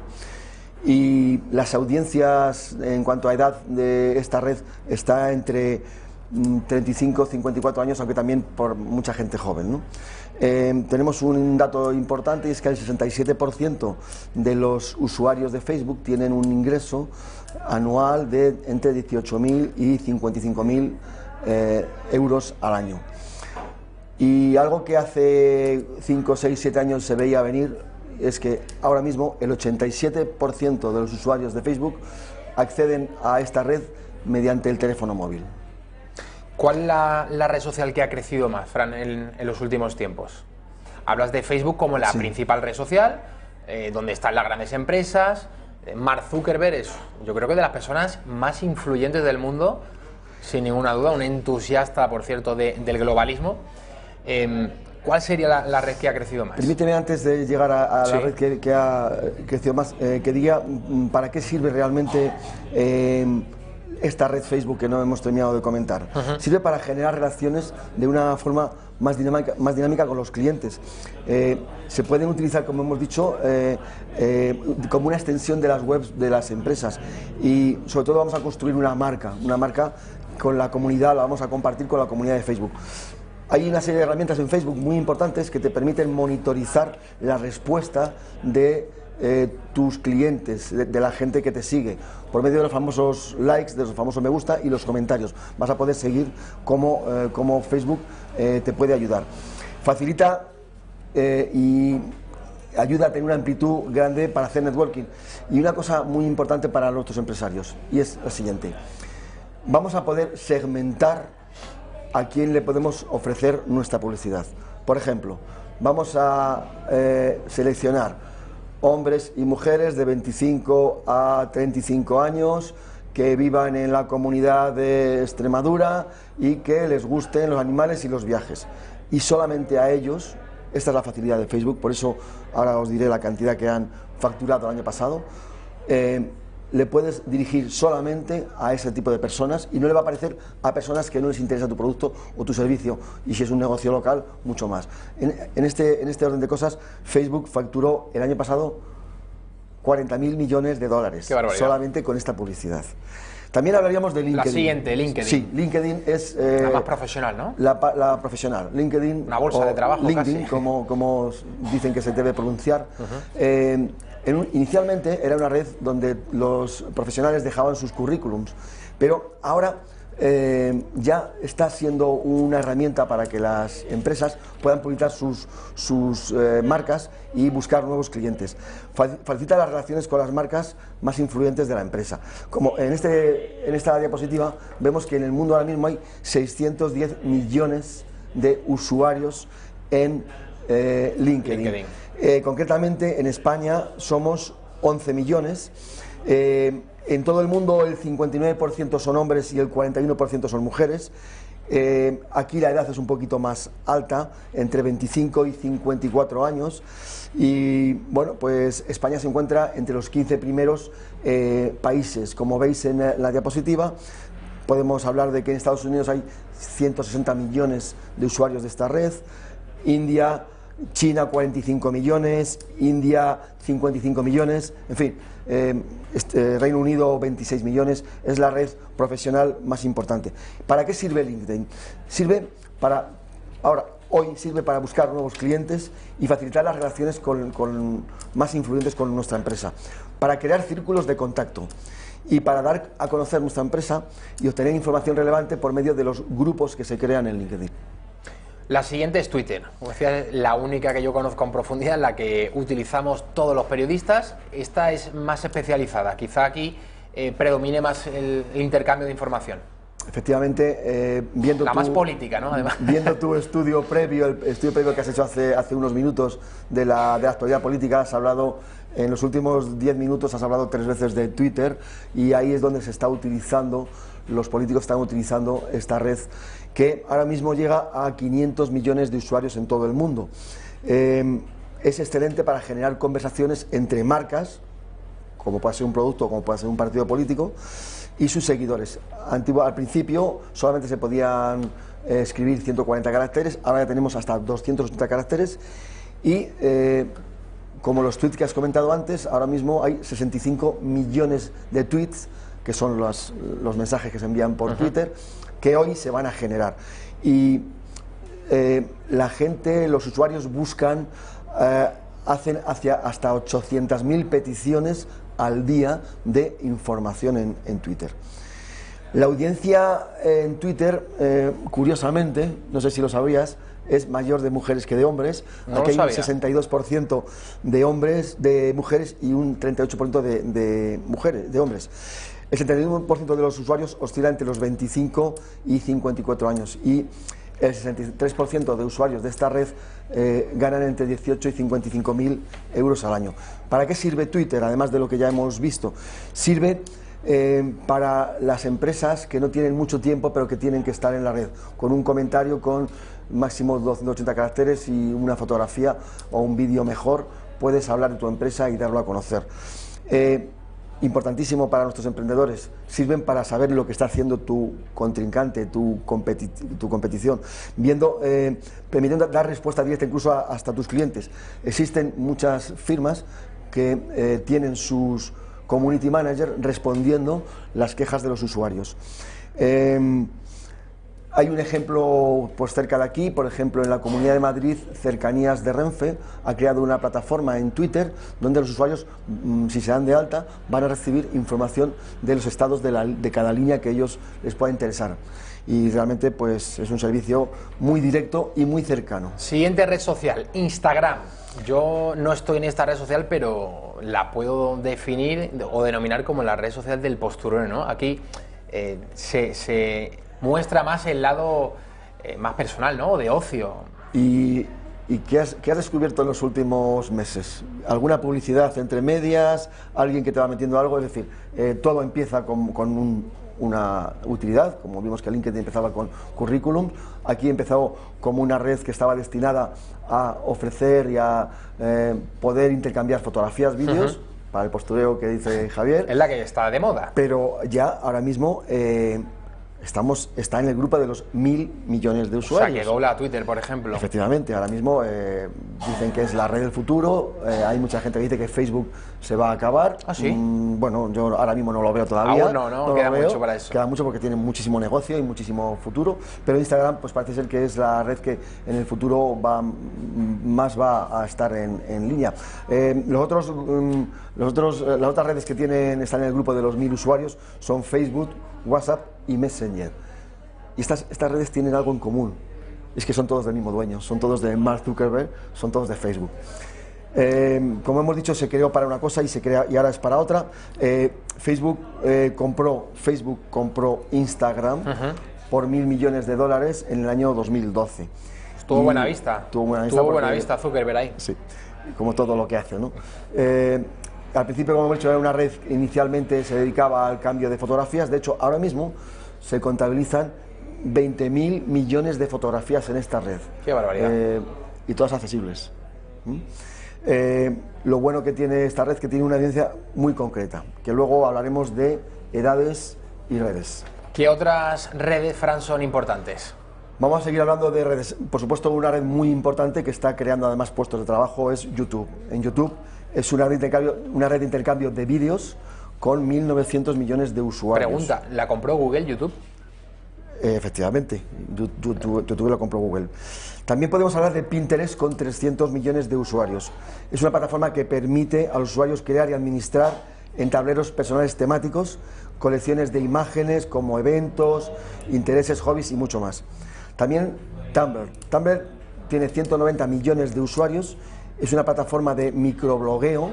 y las audiencias en cuanto a edad de esta red está entre 35 y 54 años, aunque también por mucha gente joven, ¿no? Tenemos un dato importante y es que el 67% de los usuarios de Facebook tienen un ingreso anual de entre 18.000 y 55.000 euros al año. Y algo que hace 5, 6, 7 años se veía venir es que ahora mismo el 87% de los usuarios de Facebook acceden a esta red mediante el teléfono móvil. ¿Cuál es la red social que ha crecido más, Fran, en los últimos tiempos? Hablas de Facebook como la principal red social, donde están las grandes empresas. Mark Zuckerberg es, yo creo que de las personas más influyentes del mundo, sin ninguna duda, un entusiasta, por cierto, del globalismo. ¿Cuál sería la red que ha crecido más? Permíteme, antes de llegar a la red que ha crecido más, que diga para qué sirve realmente esta red Facebook que no hemos terminado de comentar. Sirve para generar relaciones de una forma más dinámica con los clientes. Se pueden utilizar, como hemos dicho, como una extensión de las webs de las empresas y sobre todo vamos a construir una marca con la comunidad, la vamos a compartir con la comunidad de Facebook. Hay una serie de herramientas en Facebook muy importantes que te permiten monitorizar la respuesta de tus clientes, de la gente que te sigue, por medio de los famosos likes, de los famosos me gusta y los comentarios. Vas a poder seguir cómo Facebook te puede ayudar. Facilita y ayuda a tener una amplitud grande para hacer networking. Y una cosa muy importante para nuestros empresarios, y es la siguiente: vamos a poder segmentar a quién le podemos ofrecer nuestra publicidad. Por ejemplo, vamos a seleccionar hombres y mujeres de 25 a 35 años que vivan en la comunidad de Extremadura y que les gusten los animales y los viajes. Y solamente a ellos, esta es la facilidad de Facebook, por eso ahora os diré la cantidad que han facturado el año pasado, le puedes dirigir solamente a ese tipo de personas y no le va a aparecer a personas que no les interesa tu producto o tu servicio, y si es un negocio local, mucho más. En este orden de cosas, Facebook facturó el año pasado 40.000 millones de dólares solamente con esta publicidad. También hablaríamos de LinkedIn. La siguiente, LinkedIn. Sí, LinkedIn es la más profesional, ¿no? La profesional. LinkedIn, una bolsa de trabajo, LinkedIn, casi. Como dicen que se debe pronunciar. Inicialmente era una red donde los profesionales dejaban sus currículums, pero ahora ya está siendo una herramienta para que las empresas puedan publicar sus marcas y buscar nuevos clientes. Facilita las relaciones con las marcas más influyentes de la empresa. Como en esta diapositiva vemos que en el mundo ahora mismo hay 610 millones de usuarios en LinkedIn. Concretamente en España somos 11 millones. En todo el mundo el 59% son hombres y el 41% son mujeres. Aquí la edad es un poquito más alta, entre 25 y 54 años. Y bueno, pues España se encuentra entre los 15 primeros países. Como veis en la diapositiva, podemos hablar de que en Estados Unidos hay 160 millones de usuarios de esta red. India, China 45 millones, India 55 millones, en fin, Reino Unido 26 millones, es la red profesional más importante. ¿Para qué sirve LinkedIn? Sirve para, ahora, hoy sirve para buscar nuevos clientes y facilitar las relaciones más influyentes con nuestra empresa, para crear círculos de contacto y para dar a conocer nuestra empresa y obtener información relevante por medio de los grupos que se crean en LinkedIn. La siguiente es Twitter, como decía, la única que yo conozco en profundidad, la que utilizamos todos los periodistas. Esta es más especializada, quizá aquí predomine más el intercambio de información. Efectivamente, más política, ¿no? Además. Viendo tu estudio previo, el estudio previo que has hecho hace unos minutos de la actualidad política, has hablado, en los últimos 10 minutos has hablado 3 veces de Twitter, y ahí es donde se está utilizando, los políticos están utilizando esta red que ahora mismo llega a 500 millones de usuarios en todo el mundo. Es excelente para generar conversaciones entre marcas, como puede ser un producto, como puede ser un partido político, y sus seguidores. Al principio solamente se podían escribir 140 caracteres, ahora ya tenemos hasta 280 caracteres y como los tweets que has comentado antes, ahora mismo hay 65 millones de tweets, que son los mensajes que se envían por Twitter, que hoy se van a generar. Y la gente, los usuarios buscan, hacen hasta 800.000 peticiones al día de información en Twitter. La audiencia en Twitter, curiosamente, no sé si lo sabías, es mayor de mujeres que de hombres. Aquí hay un 62% de hombres, de mujeres, y un 38% de hombres. El 71% de los usuarios oscila entre los 25 y 54 años y el 63% de usuarios de esta red ganan entre 18 y 55.000 euros al año. ¿Para qué sirve Twitter? Además de lo que ya hemos visto, sirve para las empresas que no tienen mucho tiempo pero que tienen que estar en la red, con un comentario con máximo 280 caracteres y una fotografía o un vídeo mejor, puedes hablar de tu empresa y darlo a conocer. Importantísimo para nuestros emprendedores, sirven para saber lo que está haciendo tu contrincante, tu competición, permitiendo dar respuesta directa incluso hasta tus clientes. Existen muchas firmas que tienen sus community manager respondiendo las quejas de los usuarios. Hay un ejemplo pues cerca de aquí, por ejemplo en la Comunidad de Madrid, Cercanías de Renfe ha creado una plataforma en Twitter donde los usuarios, si se dan de alta, van a recibir información de los estados de cada línea que ellos les pueda interesar. Y realmente pues es un servicio muy directo y muy cercano. Siguiente red social, Instagram. Yo no estoy en esta red social, pero la puedo definir o denominar como la red social del postureo, ¿no? Aquí se muestra más el lado más personal, ¿no? De ocio. ¿Y qué has descubierto en los últimos meses? ¿Alguna publicidad entre medias? ¿Alguien que te va metiendo algo? Es decir, todo empieza con una utilidad, como vimos que LinkedIn empezaba con currículum. Aquí empezó como una red que estaba destinada a ofrecer y a poder intercambiar fotografías, vídeos, para el postureo que dice Javier. Es la que está de moda. Pero ya ahora mismo está en el grupo de los 1.000 millones de usuarios. O sea, que dobla a Twitter, por ejemplo. Efectivamente, ahora mismo dicen que es la red del futuro. Hay mucha gente que dice que Facebook se va a acabar. ¿Ah, sí? Bueno, yo ahora mismo no lo veo todavía. Aún no queda mucho para eso. Queda mucho porque tiene muchísimo negocio y muchísimo futuro. Pero Instagram pues parece ser que es la red que en el futuro más va a estar en línea. Las otras redes que están en el grupo de los 1.000 usuarios son Facebook, WhatsApp y Messenger. Y estas redes tienen algo en común, es que son todos del mismo dueño, son todos de Mark Zuckerberg, son todos de Facebook. Como hemos dicho, se creó para una cosa y ahora es para otra. Facebook compró Instagram por $1.000 millones en el año 2012. Tuvo buena vista. Tuvo buena vista Zuckerberg ahí. Sí, como todo lo que hace, ¿no? Al principio, como hemos dicho, era una red que inicialmente se dedicaba al cambio de fotografías. De hecho, ahora mismo se contabilizan 20.000 millones de fotografías en esta red. ¡Qué barbaridad! Y todas accesibles. Lo bueno que tiene esta red es que tiene una audiencia muy concreta, que luego hablaremos de edades y redes. ¿Qué otras redes, Fran, son importantes? Vamos a seguir hablando de redes. Por supuesto, una red muy importante que está creando además puestos de trabajo es YouTube. En YouTube es una red de intercambio de vídeos con 1.900 millones de usuarios. Pregunta, ¿la compró Google, YouTube? Efectivamente, YouTube lo compró Google. También podemos hablar de Pinterest con 300 millones de usuarios. Es una plataforma que permite a los usuarios crear y administrar en tableros personales temáticos colecciones de imágenes como eventos, intereses, hobbies y mucho más. También Tumblr. Tumblr tiene 190 millones de usuarios, es una plataforma de microblogueo,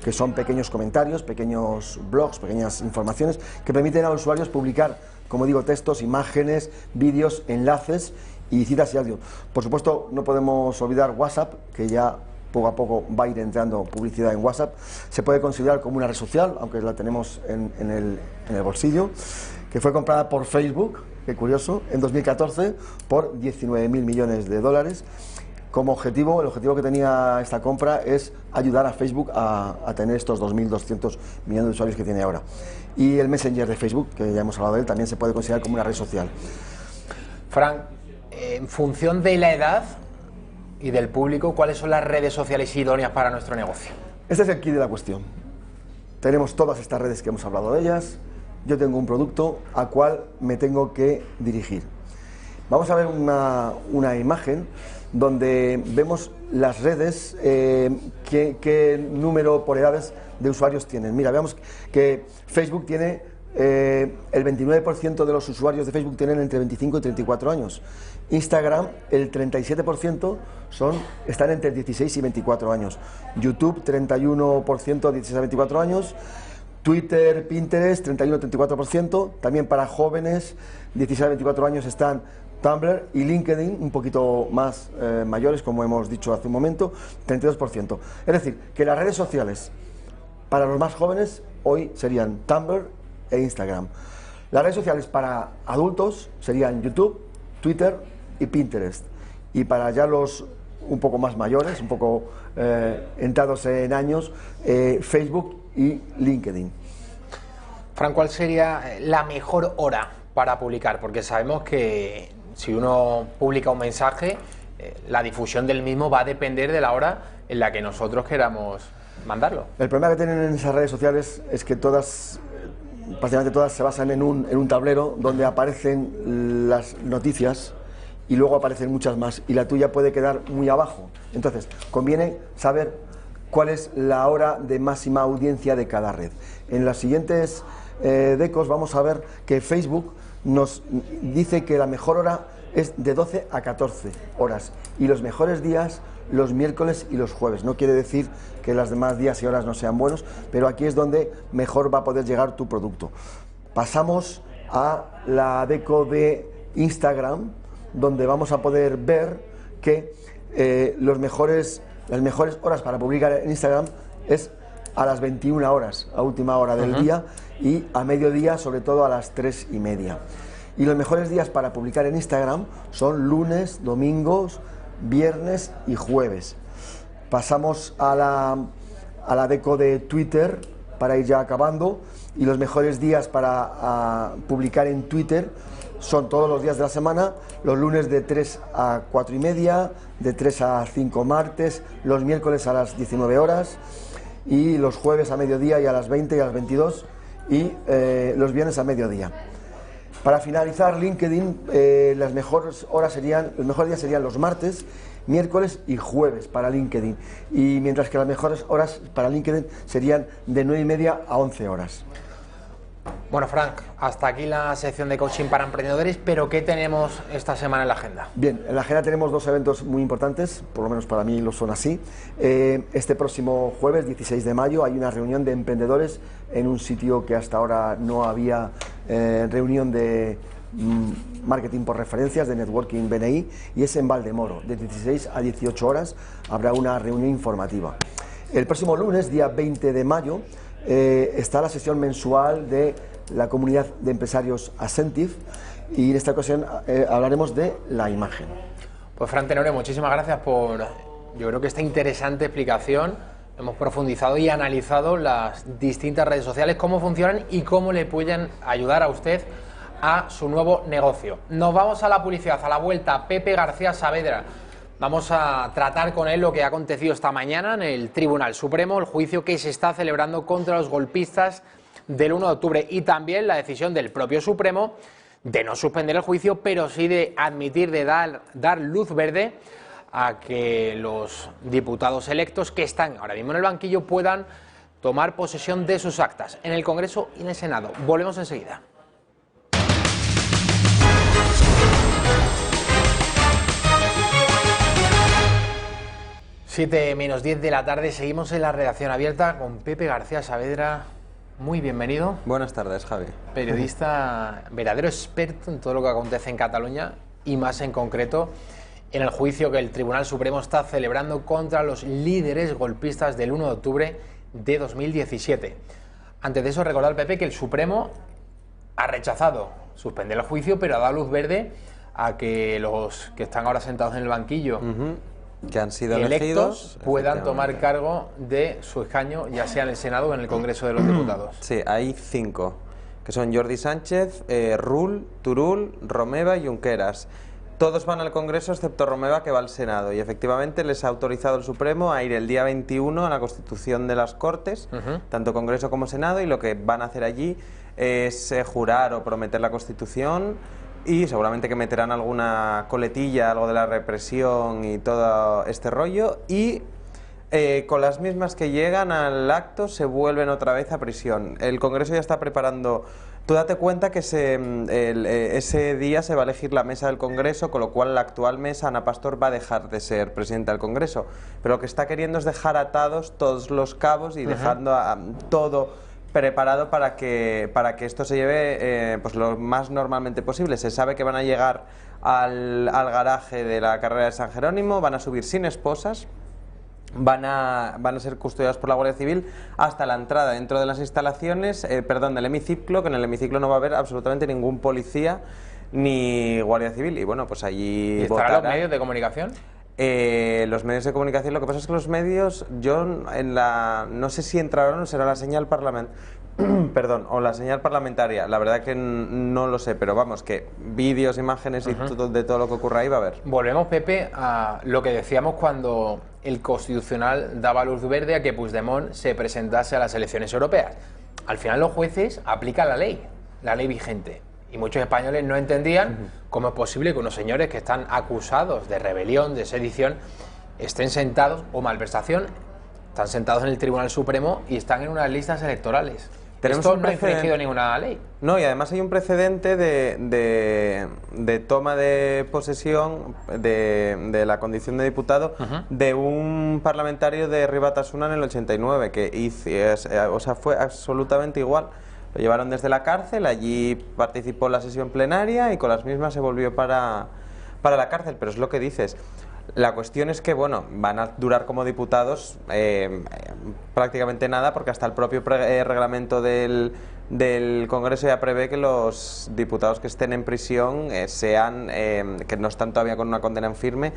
que son pequeños comentarios, pequeños blogs, pequeñas informaciones, que permiten a los usuarios publicar, como digo, textos, imágenes, vídeos, enlaces y citas y audio. Por supuesto, no podemos olvidar WhatsApp, que ya poco a poco va a ir entrando publicidad en WhatsApp. Se puede considerar como una red social, aunque la tenemos en el bolsillo, que fue comprada por Facebook, qué curioso, en 2014 por 19.000 millones de dólares. Como objetivo, el objetivo que tenía esta compra es ayudar a Facebook a tener estos 2.200 millones de usuarios que tiene ahora. Y el Messenger de Facebook, que ya hemos hablado de él, también se puede considerar como una red social. Fran, en función de la edad y del público, ¿cuáles son las redes sociales idóneas para nuestro negocio? Este es el quid de la cuestión. Tenemos todas estas redes que hemos hablado de ellas. Yo tengo un producto al cual me tengo que dirigir. Vamos a ver una imagen donde vemos las redes, qué número por edades de usuarios tienen. Mira, veamos que Facebook tiene, el 29% de los usuarios de Facebook tienen entre 25 y 34 años. Instagram, el 37% están entre 16 y 24 años. YouTube, 31% 16 a 24 años. Twitter, Pinterest, 31-34%. También para jóvenes, 16 a 24 años están Tumblr y LinkedIn, un poquito más mayores, como hemos dicho hace un momento, 32%. Es decir, que las redes sociales para los más jóvenes hoy serían Tumblr e Instagram. Las redes sociales para adultos serían YouTube, Twitter y Pinterest. Y para ya los un poco más mayores, un poco entrados en años, Facebook y LinkedIn. Fran, ¿cuál sería la mejor hora para publicar? Porque sabemos que si uno publica un mensaje, la difusión del mismo va a depender de la hora en la que nosotros queramos mandarlo. El problema que tienen en esas redes sociales es que todas, prácticamente todas, se basan en un tablero donde aparecen las noticias y luego aparecen muchas más, y la tuya puede quedar muy abajo. Entonces, conviene saber cuál es la hora de máxima audiencia de cada red. En las siguientes decos vamos a ver que Facebook nos dice que la mejor hora es de 12 a 14 horas y los mejores días los miércoles y los jueves. No quiere decir que los demás días y horas no sean buenos, pero aquí es donde mejor va a poder llegar tu producto. Pasamos a la deco de Instagram, donde vamos a poder ver que las mejores horas para publicar en Instagram es a las 21 horas, a última hora del día, y a mediodía, sobre todo a las 3:30. Y los mejores días para publicar en Instagram son lunes, domingos, viernes y jueves. Pasamos a la deco de Twitter para ir ya acabando, y los mejores días para publicar en Twitter son todos los días de la semana, los lunes de 3 a 4:30, de 3 a 5 martes, los miércoles a las 19 horas, y los jueves a mediodía y a las 20 y a las 22, y los viernes a mediodía. Para finalizar, LinkedIn, los mejores días serían los martes, miércoles y jueves para LinkedIn, y mientras que las mejores horas para LinkedIn serían de 9:30 a 11 horas. Bueno, Frank, hasta aquí la sección de coaching para emprendedores, pero ¿qué tenemos esta semana en la agenda? Bien, en la agenda tenemos dos eventos muy importantes, por lo menos para mí lo son así. Este próximo jueves, 16 de mayo, hay una reunión de emprendedores en un sitio que hasta ahora no había reunión de marketing por referencias, de networking BNI, y es en Valdemoro. De 16 a 18 horas habrá una reunión informativa. El próximo lunes, día 20 de mayo, está la sesión mensual de la comunidad de empresarios Ascentive, y en esta ocasión hablaremos de la imagen. Pues Fran Tenorio, muchísimas gracias por, yo creo que esta interesante explicación. Hemos profundizado y analizado las distintas redes sociales, cómo funcionan y cómo le pueden ayudar a usted a su nuevo negocio. Nos vamos a la publicidad, a la vuelta. Pepe García Saavedra. Vamos a tratar con él lo que ha acontecido esta mañana en el Tribunal Supremo, el juicio que se está celebrando contra los golpistas del 1 de octubre y también la decisión del propio Supremo de no suspender el juicio, pero sí de admitir, de dar luz verde a que los diputados electos que están ahora mismo en el banquillo puedan tomar posesión de sus actas en el Congreso y en el Senado. Volvemos enseguida. Siete menos 10 de la tarde, seguimos en la redacción abierta con Pepe García Saavedra. Muy bienvenido. Buenas tardes, Javi. Periodista, verdadero experto en todo lo que acontece en Cataluña y más en concreto en el juicio que el Tribunal Supremo está celebrando contra los líderes golpistas del 1 de octubre de 2017. Antes de eso, recordar, Pepe, que el Supremo ha rechazado suspender el juicio, pero ha dado luz verde a que los que están ahora sentados en el banquillo que han sido electos puedan tomar cargo de su escaño, ya sea en el Senado o en el Congreso de los Diputados. Sí, hay 5, que son Jordi Sánchez, Rull, Turull, Romeva y Junqueras. Todos van al Congreso excepto Romeva, que va al Senado, y efectivamente les ha autorizado el Supremo a ir el día 21 a la constitución de las Cortes, tanto Congreso como Senado, y lo que van a hacer allí es jurar o prometer la Constitución, y seguramente que meterán alguna coletilla, algo de la represión y todo este rollo, y con las mismas que llegan al acto se vuelven otra vez a prisión. El Congreso ya está preparando. Tú date cuenta que ese día se va a elegir la mesa del Congreso, con lo cual la actual mesa, Ana Pastor, va a dejar de ser presidenta del Congreso. Pero lo que está queriendo es dejar atados todos los cabos y dejando todo preparado para que esto se lleve pues lo más normalmente posible. Se sabe que van a llegar al garaje de la carrera de San Jerónimo, van a subir sin esposas, van a ser custodiados por la Guardia Civil hasta la entrada dentro de las instalaciones, del hemiciclo, que en el hemiciclo no va a haber absolutamente ningún policía ni Guardia Civil, y bueno, pues allí ¿Y estarán los medios de comunicación? Los medios de comunicación, lo que pasa es que los medios, no sé si entrarán o será la señal o la señal parlamentaria, la verdad que no lo sé, pero vamos, que vídeos, imágenes y de todo lo que ocurra ahí va a haber. Volvemos, Pepe, a lo que decíamos cuando el Constitucional daba luz verde a que Puigdemont se presentase a las elecciones europeas. Al final los jueces aplican la ley vigente. Y muchos españoles no entendían cómo es posible que unos señores que están acusados de rebelión, de sedición, estén sentados, o malversación, están sentados en el Tribunal Supremo y están en unas listas electorales. Esto no ha infringido ninguna ley. No, y además hay un precedente de toma de posesión de la condición de diputado de un parlamentario de Rivas Tasuna en el 89, fue absolutamente igual. Lo llevaron desde la cárcel, allí participó en la sesión plenaria y con las mismas se volvió para la cárcel, pero es lo que dices. La cuestión es que, bueno, van a durar como diputados prácticamente nada, porque hasta el propio reglamento del Congreso ya prevé que los diputados que estén en prisión que no están todavía con una condena en firme,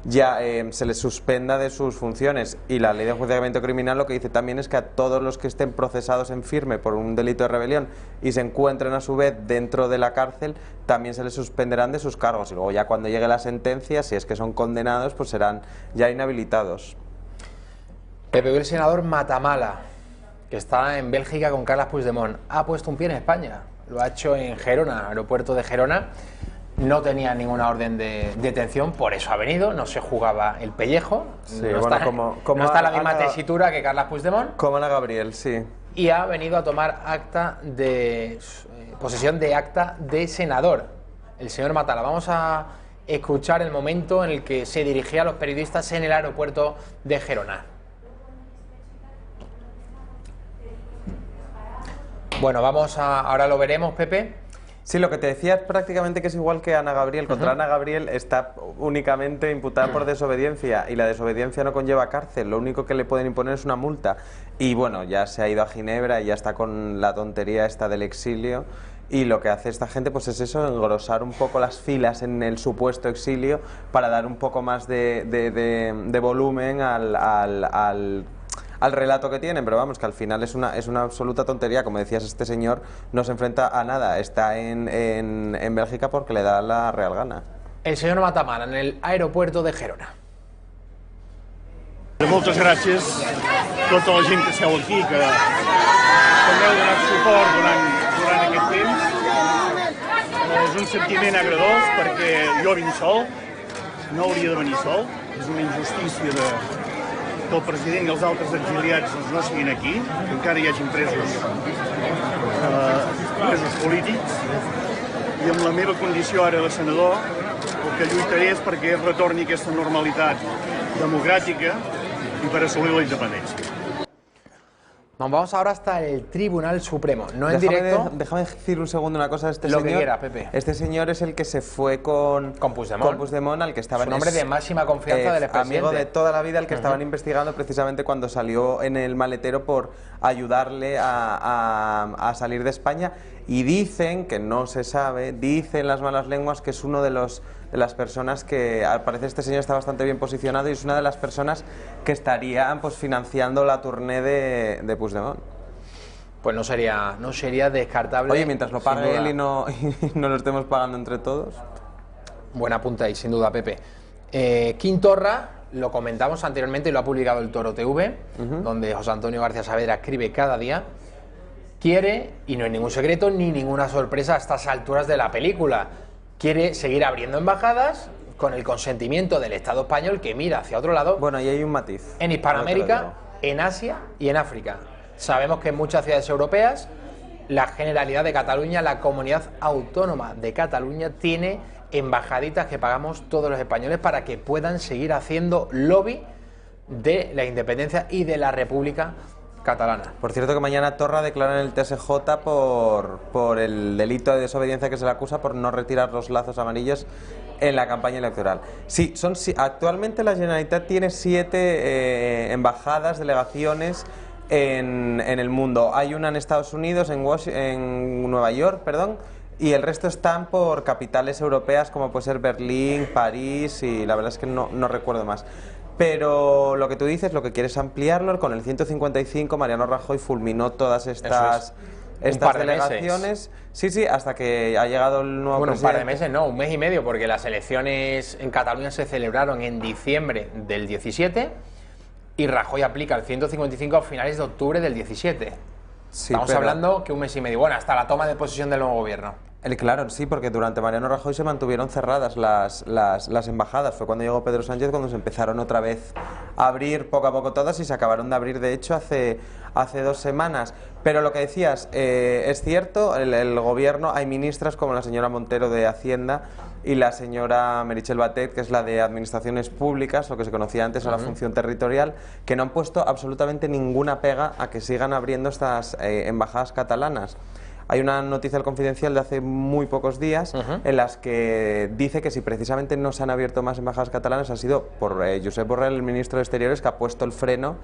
ya se les suspenda de sus funciones. Y la ley de enjuiciamiento criminal lo que dice también es que a todos los que estén procesados en firme por un delito de rebelión y se encuentren a su vez dentro de la cárcel, también se les suspenderán de sus cargos, y luego ya cuando llegue la sentencia, si es que son condenados, pues serán ya inhabilitados. Pepe, el senador Matamala, que está en Bélgica con Carles Puigdemont, ha puesto un pie en España. Lo ha hecho en Gerona, aeropuerto de Gerona. No tenía ninguna orden de detención, por eso ha venido, no se jugaba el pellejo, sí, no está la misma tesitura que Carles Puigdemont. Como Ana Gabriel, sí. Y ha venido a tomar posesión de acta de senador, el señor Matala. Vamos a escuchar el momento en el que se dirigía a los periodistas en el aeropuerto de Gerona. Bueno, ahora lo veremos, Pepe. Sí, lo que te decía es prácticamente que es igual que Ana Gabriel. Contra Ana Gabriel está únicamente imputada por desobediencia, y la desobediencia no conlleva cárcel, lo único que le pueden imponer es una multa. Y bueno, ya se ha ido a Ginebra y ya está con la tontería esta del exilio, y lo que hace esta gente pues es eso, engrosar un poco las filas en el supuesto exilio para dar un poco más de volumen al relato que tienen, pero vamos, que al final es una absoluta tontería. Como decías, este señor no se enfrenta a nada, está en Bélgica porque le da la real gana. El señor Matamala en el aeropuerto de Gerona. Moltes gràcies a tota la gent que seu aquí, que m'heu donat suport durant aquest temps. És un sentiment agradós perquè jo vinc sol, no hauria de venir sol, és una injustícia que el president i els altres exiliats no siguin aquí, que encara hi hagin presos polítics, i amb la meva condició ara de senador el que lluitaré és perquè es retorni aquesta normalitat democràtica y para asumir la independencia. Nos vamos ahora hasta el Tribunal Supremo, no en directo. Déjame decir un segundo una cosa de este lo señor. Que quiera, Pepe. Este señor es el que se fue con Puigdemont, al que estaban... Un hombre de máxima confianza del expresidente. Amigo de toda la vida, al que estaban investigando precisamente cuando salió en el maletero por ayudarle a salir de España. Y dicen, que no se sabe, dicen las malas lenguas que es uno de las personas que, al parecer este señor está bastante bien posicionado y es una de las personas que estarían pues financiando la tournée de Puigdemont. Pues no sería descartable. Oye, mientras lo pague él y no lo estemos pagando entre todos. Buena punta ahí, sin duda, Pepe. Quim Torra, lo comentamos anteriormente y lo ha publicado el Toro TV, donde José Antonio García Saavedra escribe cada día. Quiere, y no hay ningún secreto ni ninguna sorpresa a estas alturas de la película, quiere seguir abriendo embajadas con el consentimiento del Estado español que mira hacia otro lado. Bueno, y hay un matiz. En Hispanoamérica, en Asia y en África. Sabemos que en muchas ciudades europeas la Generalidad de Cataluña, la Comunidad Autónoma de Cataluña, tiene embajaditas que pagamos todos los españoles para que puedan seguir haciendo lobby de la independencia y de la República Catalana. Por cierto, que mañana Torra declara en el TSJ por el delito de desobediencia que se le acusa por no retirar los lazos amarillos en la campaña electoral. Sí, actualmente la Generalitat tiene 7 embajadas, delegaciones en el mundo. Hay una en Estados Unidos, en Nueva York, perdón, y el resto están por capitales europeas como puede ser Berlín, París, y la verdad es que no recuerdo más. Pero lo que tú dices, lo que quieres ampliarlo, con el 155 Mariano Rajoy fulminó todas estas delegaciones. Sí, hasta que ha llegado el nuevo presidente. Un par de meses, no, un mes y medio, porque las elecciones en Cataluña se celebraron en diciembre del 17 y Rajoy aplica el 155 a finales de octubre del 17. Sí, estamos hablando que un mes y medio, bueno, hasta la toma de posesión del nuevo gobierno. Claro, sí, porque durante Mariano Rajoy se mantuvieron cerradas las embajadas. Fue cuando llegó Pedro Sánchez cuando se empezaron otra vez a abrir poco a poco todas y se acabaron de abrir, de hecho, hace 2 semanas. Pero lo que decías, es cierto, el gobierno, hay ministras como la señora Montero de Hacienda y la señora Meritxell Batet, que es la de Administraciones Públicas, lo que se conocía antes a la función territorial, que no han puesto absolutamente ninguna pega a que sigan abriendo estas embajadas catalanas. Hay una noticia del Confidencial de hace muy pocos días en las que dice que si precisamente no se han abierto más embajadas catalanas ha sido por Josep Borrell, el ministro de Exteriores, que ha puesto el freno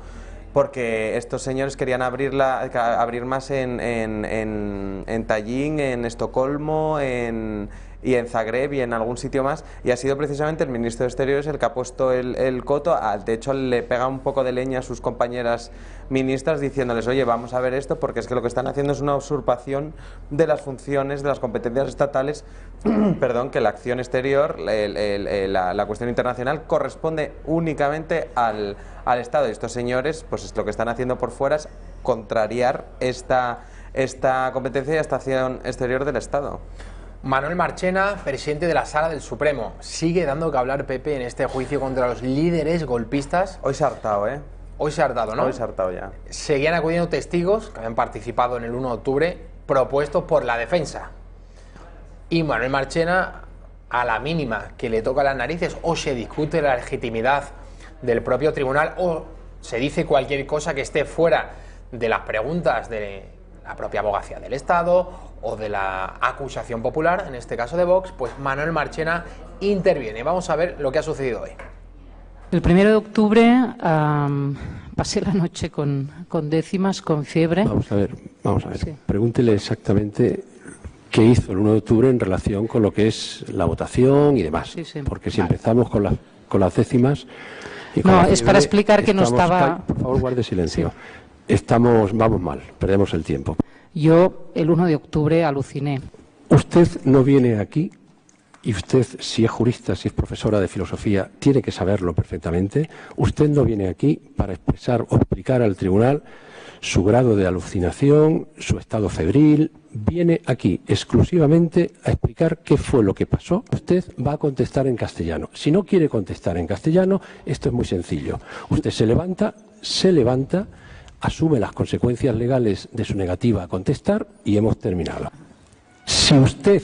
porque estos señores querían abrir más en Tallinn, en Estocolmo, y en Zagreb y en algún sitio más, y ha sido precisamente el ministro de Exteriores el que ha puesto el coto. De hecho le pega un poco de leña a sus compañeras ministras diciéndoles, oye, vamos a ver esto, porque es que lo que están haciendo es una usurpación de las funciones, de las competencias estatales, perdón, que la acción exterior, la cuestión internacional corresponde únicamente al Estado, y estos señores pues lo que están haciendo por fuera es contrariar esta competencia y esta acción exterior del Estado. Manuel Marchena, presidente de la Sala del Supremo, sigue dando que hablar, Pepe, en este juicio contra los líderes golpistas. Hoy se ha hartado, ¿eh? Hoy se ha hartado, ¿no? Hoy se ha hartado ya. Seguían acudiendo testigos que habían participado en el 1 de octubre, propuestos por la defensa. Y Manuel Marchena, a la mínima que le toca las narices, o se discute la legitimidad del propio tribunal, o se dice cualquier cosa que esté fuera de las preguntas de la propia abogacía del Estado o de la acusación popular, en este caso de Vox, pues Manuel Marchena interviene. Vamos a ver lo que ha sucedido hoy. El 1 de octubre pasé la noche con décimas, con fiebre. Vamos a ver. Sí. Pregúntele exactamente qué hizo el 1 de octubre en relación con lo que es la votación y demás. Sí. Porque si empezamos con las décimas... No, es para explicar que no estaba... Por favor, guarde silencio. Sí. Vamos mal, perdemos el tiempo. Yo el 1 de octubre aluciné. Usted no viene aquí y usted, si es jurista, si es profesora de filosofía, tiene que saberlo perfectamente. Usted no viene aquí para expresar o explicar al tribunal su grado de alucinación, su estado febril. Viene aquí exclusivamente a explicar qué fue lo que pasó. Usted va a contestar en castellano. Si no quiere contestar en castellano, esto es muy sencillo. Usted se levanta, asume las consecuencias legales de su negativa a contestar y hemos terminado. Si usted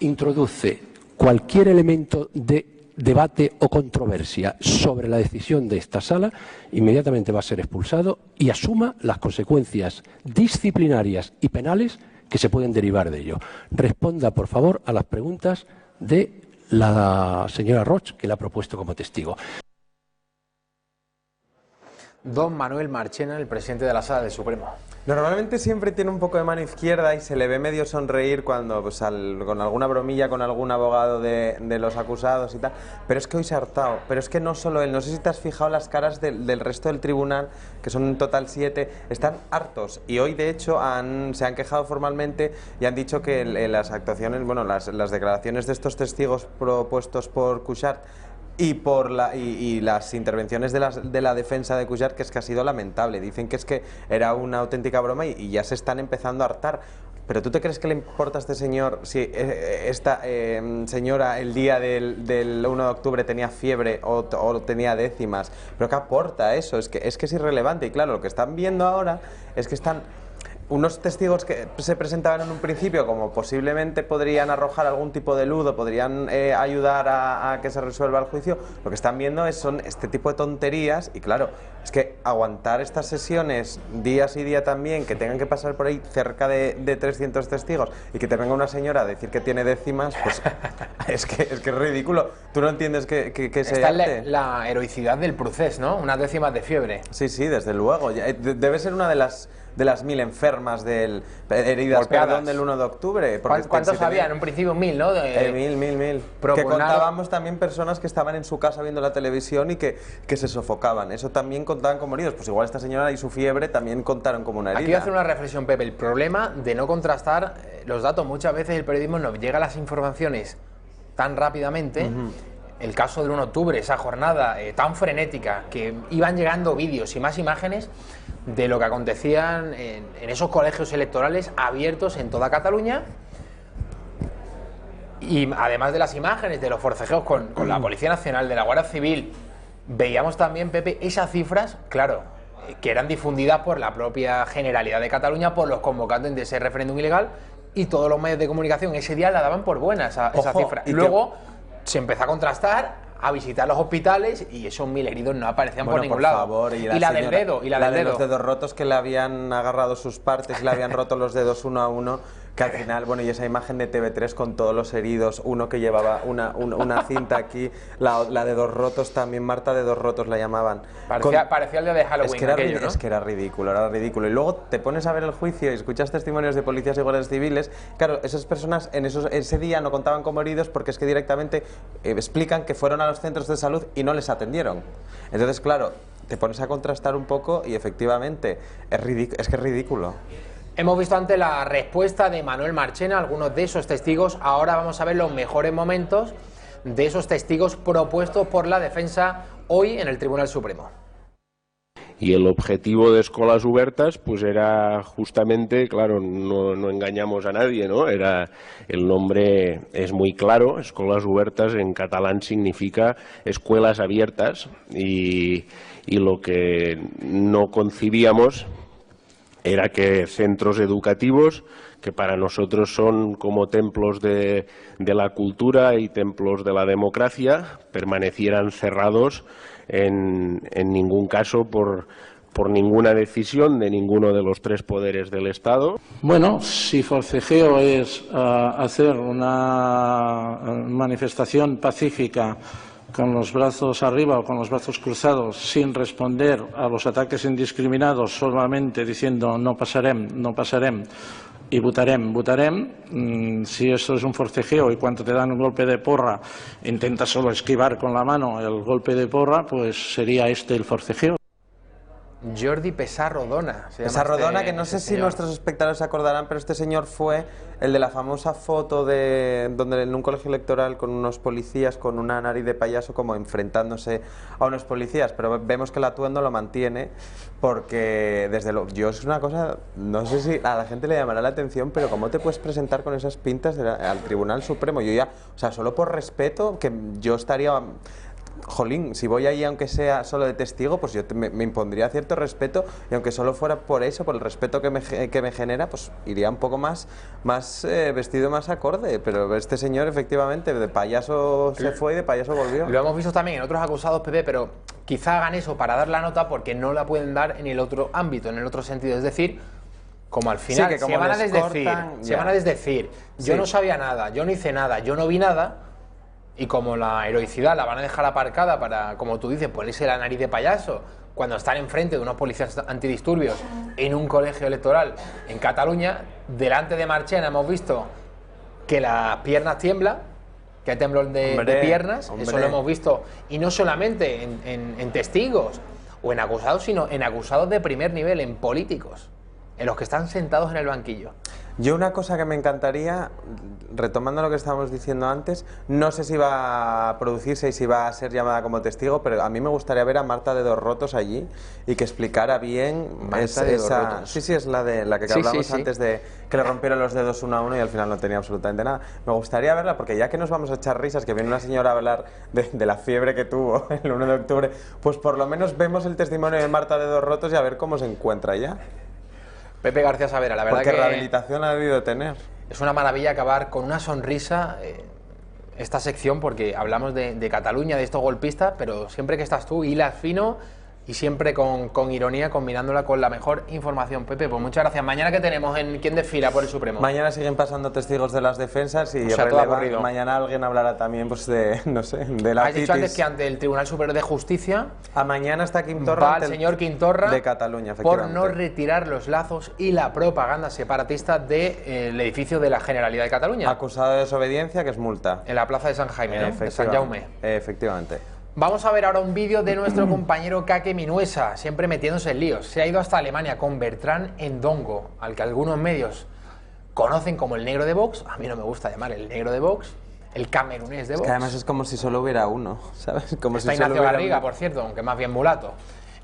introduce cualquier elemento de debate o controversia sobre la decisión de esta sala, inmediatamente va a ser expulsado y asuma las consecuencias disciplinarias y penales que se pueden derivar de ello. Responda, por favor, a las preguntas de la señora Roig, que la ha propuesto como testigo. Don Manuel Marchena, el presidente de la Sala del Supremo. Normalmente siempre tiene un poco de mano izquierda y se le ve medio sonreír cuando pues, con alguna bromilla con algún abogado de los acusados y tal, pero es que hoy se ha hartado. Pero es que no solo él, no sé si te has fijado las caras del resto del tribunal, que son en total 7, están hartos y hoy de hecho se han quejado formalmente y han dicho que las actuaciones, bueno, las declaraciones de estos testigos propuestos por Cuixart y las intervenciones de la defensa de Cuixart, que es que ha sido lamentable. Dicen que es que era una auténtica broma y ya se están empezando a hartar. ¿Pero tú te crees que le importa a este señor si esta señora el día del 1 de octubre tenía fiebre o tenía décimas? ¿Pero qué aporta eso? Es que es irrelevante. Y claro, lo que están viendo ahora es que están unos testigos que se presentaban en un principio como posiblemente podrían arrojar algún tipo de luz o podrían ayudar a que se resuelva el juicio. Lo que están viendo son este tipo de tonterías y claro, es que aguantar estas sesiones día sí día también, que tengan que pasar por ahí cerca de 300 testigos y que te venga una señora a decir que tiene décimas, pues es que es ridículo. ¿Tú no entiendes que se Está la heroicidad del procés, ¿no? Unas décimas de fiebre. Sí, desde luego. Debe ser una de las 1000 enfermas heridas del 1 de octubre. ¿Cuántos había? En un principio 1000, ¿no? 1000. Que contábamos también personas que estaban en su casa viendo la televisión y que se sofocaban. Eso también contaban como heridos. Pues igual esta señora y su fiebre también contaron como una herida. Aquí voy a hacer una reflexión, Pepe. El problema de no contrastar los datos, muchas veces el periodismo nos llega a las informaciones tan rápidamente. El caso del 1 de octubre, esa jornada tan frenética, que iban llegando vídeos y más imágenes de lo que acontecían en esos colegios electorales abiertos en toda Cataluña, y además de las imágenes de los forcejeos con la Policía Nacional, de la Guardia Civil, veíamos también, Pepe, esas cifras, claro, que eran difundidas por la propia Generalidad de Cataluña, por los convocantes de ese referéndum ilegal, y todos los medios de comunicación ese día la daban por buena esa cifra. Y luego se empezó a contrastar, a visitar los hospitales y esos 1000 heridos no aparecían por ningún lado. Favor, y la del dedo, de los dedos rotos, que le habían agarrado sus partes y le habían roto los dedos uno a uno, que al final, bueno, y esa imagen de TV3 con todos los heridos, uno que llevaba una cinta aquí, la de dos rotos también, Marta de dos rotos la llamaban. Parecía el día de Halloween, es que era ridículo. Y luego te pones a ver el juicio y escuchas testimonios de policías y guardias civiles. Claro, esas personas ese día no contaban como heridos porque es que directamente explican que fueron a los centros de salud y no les atendieron. Entonces, claro, te pones a contrastar un poco y efectivamente es que es ridículo. Hemos visto antes la respuesta de Manuel Marchena, algunos de esos testigos. Ahora vamos a ver los mejores momentos de esos testigos propuestos por la defensa hoy en el Tribunal Supremo. Y el objetivo de Escolas Obertas pues era justamente, claro, no engañamos a nadie, ¿no? El nombre es muy claro, Escolas Obertas en catalán significa escuelas abiertas, y lo que no concibíamos era que centros educativos, que para nosotros son como templos de la cultura y templos de la democracia, permanecieran cerrados en ningún caso por ninguna decisión de ninguno de los tres poderes del Estado. Bueno, si forcejeo es hacer una manifestación pacífica con los brazos arriba o con los brazos cruzados, sin responder a los ataques indiscriminados, solamente diciendo no pasarem y votarem, si esto es un forcejeo y cuando te dan un golpe de porra intentas solo esquivar con la mano el golpe de porra, pues sería este el forcejeo. Jordi Pessarrodona. Pessarrodona, que no sé si nuestros espectadores se acordarán, pero este señor fue el de la famosa foto de donde en un colegio electoral con unos policías con una nariz de payaso como enfrentándose a unos policías, pero vemos que el atuendo lo mantiene porque desde lo yo es una cosa, no sé si a la gente le llamará la atención, pero cómo te puedes presentar con esas pintas al Tribunal Supremo. Yo ya, o sea, solo por respeto, que yo estaría... Jolín, si voy ahí aunque sea solo de testigo, pues yo me impondría cierto respeto, y aunque solo fuera por eso, por el respeto que me genera, pues iría un poco más vestido más acorde. Pero este señor efectivamente de payaso se fue y de payaso volvió. Lo hemos visto también en otros acusados, Pepe, pero quizá hagan eso para dar la nota porque no la pueden dar en el otro ámbito, en el otro sentido. Es decir, como al final sí, que como se van a desdecir, yo no sabía nada, yo no hice nada, yo no vi nada. Y como la heroicidad la van a dejar aparcada para, como tú dices, ponerse la nariz de payaso cuando están enfrente de unos policías antidisturbios en un colegio electoral en Cataluña, delante de Marchena hemos visto que las piernas tiemblan, que hay temblor de piernas, eso lo hemos visto, y no solamente en testigos o en acusados, sino en acusados de primer nivel, en políticos, en los que están sentados en el banquillo. Yo una cosa que me encantaría, retomando lo que estábamos diciendo antes, no sé si va a producirse y si va a ser llamada como testigo, pero a mí me gustaría ver a Marta de Dos Rotos allí y que explicara bien esa... Sí, es la de la que hablamos antes de que le rompieron los dedos uno a uno y al final no tenía absolutamente nada. Me gustaría verla porque ya que nos vamos a echar risas, que viene una señora a hablar de la fiebre que tuvo el 1 de octubre, pues por lo menos vemos el testimonio de Marta de Dos Rotos y a ver cómo se encuentra ya. Pepe García Savera, la verdad porque que rehabilitación ha debido tener. Es una maravilla acabar con una sonrisa esta sección, porque hablamos de Cataluña, de estos golpistas, pero siempre que estás tú hilas fino y siempre con ironía, combinándola con la mejor información. Pepe, pues muchas gracias. Mañana, ¿qué tenemos? ¿Quién desfila por el Supremo? Mañana siguen pasando testigos de las defensas y mañana alguien hablará también, pues de, no sé, de la Has dicho antes que ante el Tribunal Superior de Justicia mañana está Quim Torra, el señor Quim Torra de Cataluña, por no retirar los lazos y la propaganda separatista del edificio de la Generalidad de Cataluña. Acusado de desobediencia, que es multa. En la plaza de San Jaime, ¿no? De San Jaume. Efectivamente. Vamos a ver ahora un vídeo de nuestro compañero Kake Minuesa, siempre metiéndose en líos. Se ha ido hasta Alemania con Bertrán Endongo, al que algunos medios conocen como el negro de Vox. A mí no me gusta llamar el negro de Vox, el camerunés de Vox. Es que además es como si solo hubiera uno, ¿sabes? Como Está si Ignacio solo Garriga, por cierto, aunque más bien mulato,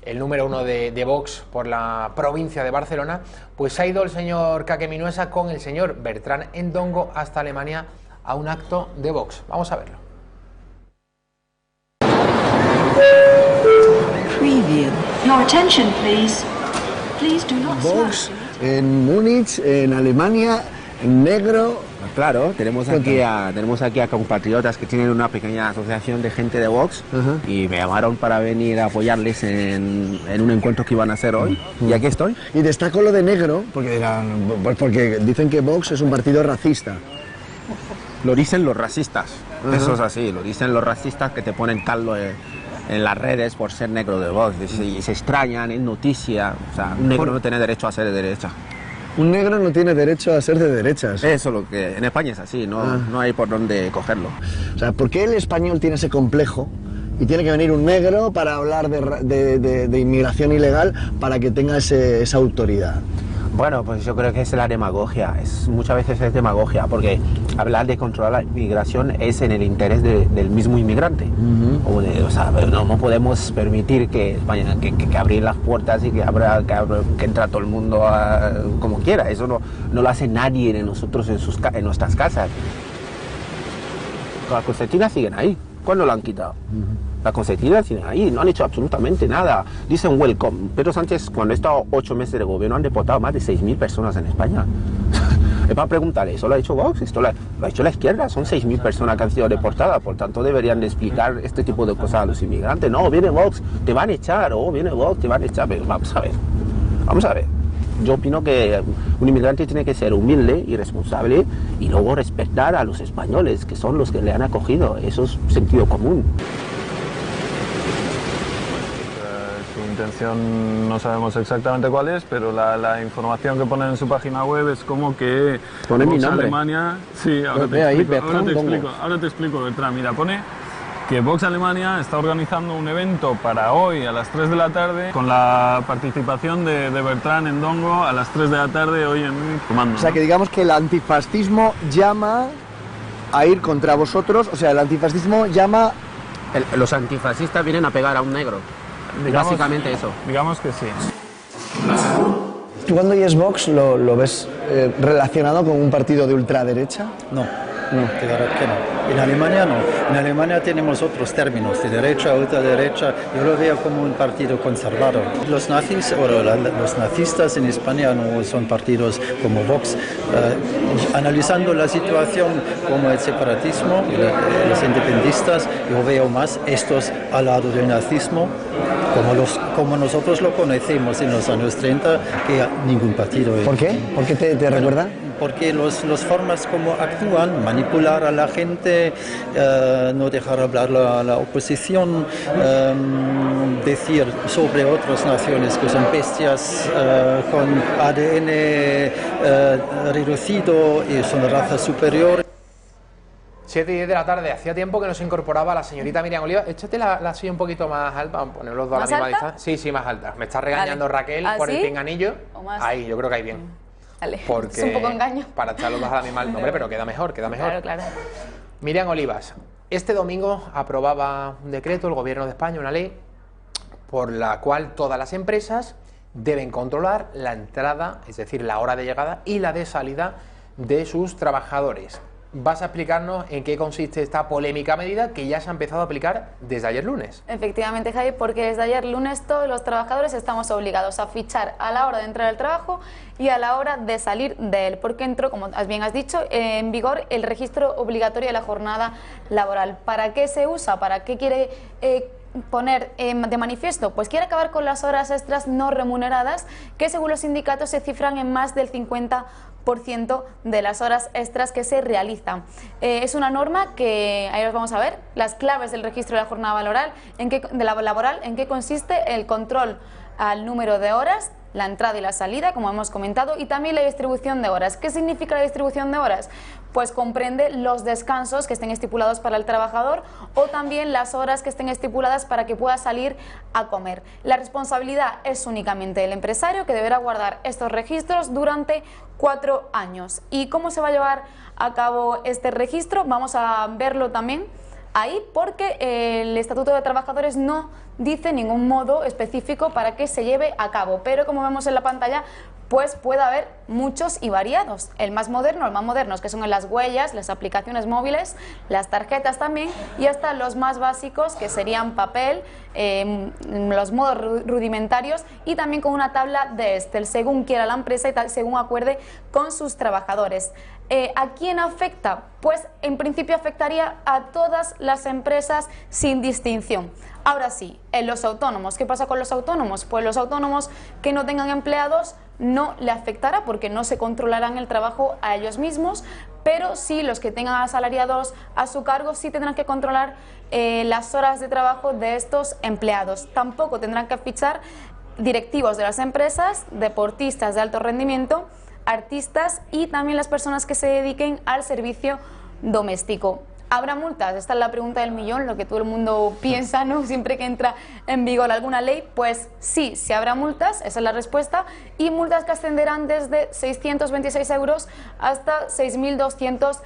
el número 1 de Vox por la provincia de Barcelona. Pues ha ido el señor Kake Minuesa con el señor Bertrán Endongo hasta Alemania a un acto de Vox. Vamos a verlo. Preview. Your attention, please. Please do not Vox en Múnich, en Alemania, en negro. Claro, tenemos aquí a compatriotas que tienen una pequeña asociación de gente de Vox y me llamaron para venir a apoyarles en un encuentro que iban a hacer hoy y aquí estoy. Y destaco lo de negro porque dicen que Vox es un partido racista. Lo dicen los racistas, eso es así, lo dicen los racistas que te ponen caldo en las redes por ser negro de Vox y se extrañan, en noticia, o sea, un negro no tiene derecho a ser de derecha. Un negro no tiene derecho a ser de derechas. Eso es lo que en España es así, no hay por dónde cogerlo. O sea, ¿por qué el español tiene ese complejo y tiene que venir un negro para hablar de inmigración ilegal para que tenga esa autoridad? Bueno, pues yo creo que es la demagogia, muchas veces es demagogia, porque hablar de controlar la inmigración es en el interés del mismo inmigrante. O sea, no podemos permitir que España, que abrir las puertas y que entra todo el mundo como quiera. Eso no lo hace nadie de nosotros en nuestras casas. Las concertinas siguen ahí. ¿Cuándo la han quitado? Las concertinas siguen ahí, no han hecho absolutamente nada. Dicen welcome. Pedro Sánchez, cuando ha estado 8 meses de gobierno, han deportado más de 6.000 personas en España. Es para preguntarle, ¿eso lo ha hecho Vox? ¿Esto lo ha hecho la izquierda? Son 6.000 personas que han sido deportadas, por tanto deberían de explicar este tipo de cosas a los inmigrantes. No, viene Vox, te van a echar, viene Vox, te van a echar. Pero vamos a ver. Yo opino que un inmigrante tiene que ser humilde y responsable y luego respetar a los españoles, que son los que le han acogido. Eso es sentido común. Su intención no sabemos exactamente cuál es, pero la información que ponen en su página web es como que pone mi nombre. Alemania, sí, ahora te explico, Bertrán, Bertrán, mira, pone que Vox Alemania está organizando un evento para hoy a las 3 de la tarde con la participación de Bertrand Endongo a las 3 de la tarde hoy en Múnich. O sea, que digamos que el antifascismo llama a ir contra vosotros, o sea, el antifascismo llama... Los antifascistas vienen a pegar a un negro, básicamente eso. Digamos que sí. ¿Tú cuando oyes Vox lo ves relacionado con un partido de ultraderecha? No, de verdad que no. En Alemania no. En Alemania tenemos otros términos, de derecha, ultraderecha. Yo lo veo como un partido conservador. Los nazis o los nazistas en España no son partidos como Vox. Analizando la situación como el separatismo, los independistas, yo veo más estos al lado del nazismo, como nosotros lo conocemos en los años 30, que ningún partido. ¿Por qué? ¿Por qué te recuerda? Porque las formas como actúan, manipular a la gente, no dejar hablar a la oposición, decir sobre otras naciones que son bestias con ADN reducido y son raza superior. 7:10 de la tarde, hacía tiempo que no se incorporaba la señorita Miriam Oliva. Échate la silla un poquito más alta, vamos a poner los dos a la misma distancia. Sí, más alta. Me está regañando Raquel por el pinganillo. Ahí, yo creo que ahí bien. Vale. Porque es un poco engaño. Para echar los dos a la misma, hombre, pero queda mejor. Claro. Miriam Olivas, este domingo aprobaba un decreto el Gobierno de España, una ley, por la cual todas las empresas deben controlar la entrada, es decir, la hora de llegada y la de salida de sus trabajadores. Vas a explicarnos en qué consiste esta polémica medida que ya se ha empezado a aplicar desde ayer lunes. Efectivamente, Javi, porque desde ayer lunes todos los trabajadores estamos obligados a fichar a la hora de entrar al trabajo y a la hora de salir de él, porque entró, como bien has dicho, en vigor el registro obligatorio de la jornada laboral. ¿Para qué se usa? ¿Para qué quiere poner de manifiesto? Pues quiere acabar con las horas extras no remuneradas, que según los sindicatos se cifran en más del 50% de las horas extras que se realizan. Es una norma que, ahí os vamos a ver, las claves del registro de la jornada laboral, en qué consiste el control al número de horas, la entrada y la salida, como hemos comentado, y también la distribución de horas. ¿Qué significa la distribución de horas? Pues comprende los descansos que estén estipulados para el trabajador o también las horas que estén estipuladas para que pueda salir a comer. La responsabilidad es únicamente del empresario, que deberá guardar estos registros durante 4 años. ¿Y cómo se va a llevar a cabo este registro? Vamos a verlo también ahí, porque el Estatuto de Trabajadores no dice ningún modo específico para que se lleve a cabo, pero como vemos en la pantalla, pues puede haber muchos y variados. El más modernos, que son las huellas, las aplicaciones móviles, las tarjetas también, y hasta los más básicos, que serían papel, los modos rudimentarios, y también con una tabla de Excel, según quiera la empresa y según acuerde con sus trabajadores. ¿A quién afecta? Pues en principio afectaría a todas las empresas sin distinción. Ahora sí, en los autónomos, ¿qué pasa con los autónomos? Pues los autónomos que no tengan empleados no le afectará porque no se controlarán el trabajo a ellos mismos, pero sí los que tengan asalariados a su cargo sí tendrán que controlar las horas de trabajo de estos empleados. Tampoco tendrán que fichar directivos de las empresas, deportistas de alto rendimiento, artistas y también las personas que se dediquen al servicio doméstico. ¿Habrá multas? Esta es la pregunta del millón, lo que todo el mundo piensa, ¿no? Siempre que entra en vigor alguna ley, pues sí habrá multas, esa es la respuesta, y multas que ascenderán desde 626 euros hasta 6.250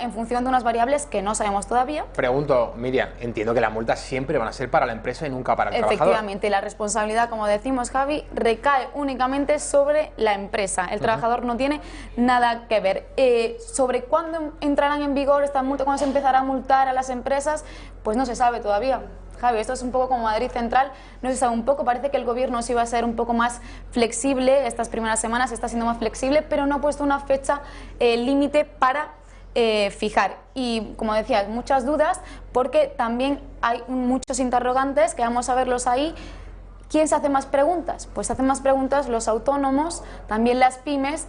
en función de unas variables que no sabemos todavía. Pregunto, Miriam, entiendo que las multas siempre van a ser para la empresa y nunca para el trabajador. Efectivamente, la responsabilidad, como decimos, Javi, recae únicamente sobre la empresa. El trabajador no tiene nada que ver. Sobre cuándo entrarán en vigor estas multas, cuándo se empezará a multar a las empresas, pues no se sabe todavía. Javi, esto es un poco como Madrid Central, no se sabe un poco, parece que el gobierno sí va a ser un poco más flexible, estas primeras semanas está siendo más flexible, pero no ha puesto una fecha límite para fijar. Y como decía, muchas dudas, porque también hay muchos interrogantes que vamos a verlos ahí. ¿Quién se hace más preguntas? Pues hacen más preguntas los autónomos, también las pymes,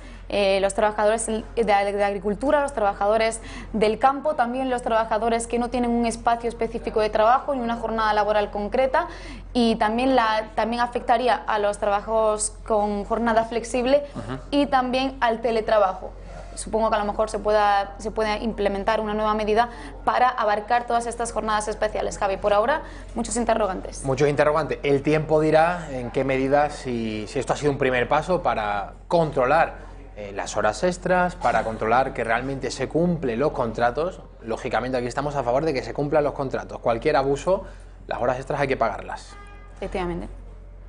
los trabajadores de agricultura, los trabajadores del campo, también los trabajadores que no tienen un espacio específico de trabajo ni una jornada laboral concreta, y también afectaría a los trabajos con jornada flexible y también al teletrabajo. supongo que a lo mejor se pueda implementar una nueva medida para abarcar todas estas jornadas especiales. Javi, por ahora, muchos interrogantes. Muchos interrogantes. El tiempo dirá en qué medida, si esto ha sido un primer paso para controlar las horas extras, para controlar que realmente se cumplen los contratos. Lógicamente aquí estamos a favor de que se cumplan los contratos. Cualquier abuso, las horas extras hay que pagarlas. Efectivamente.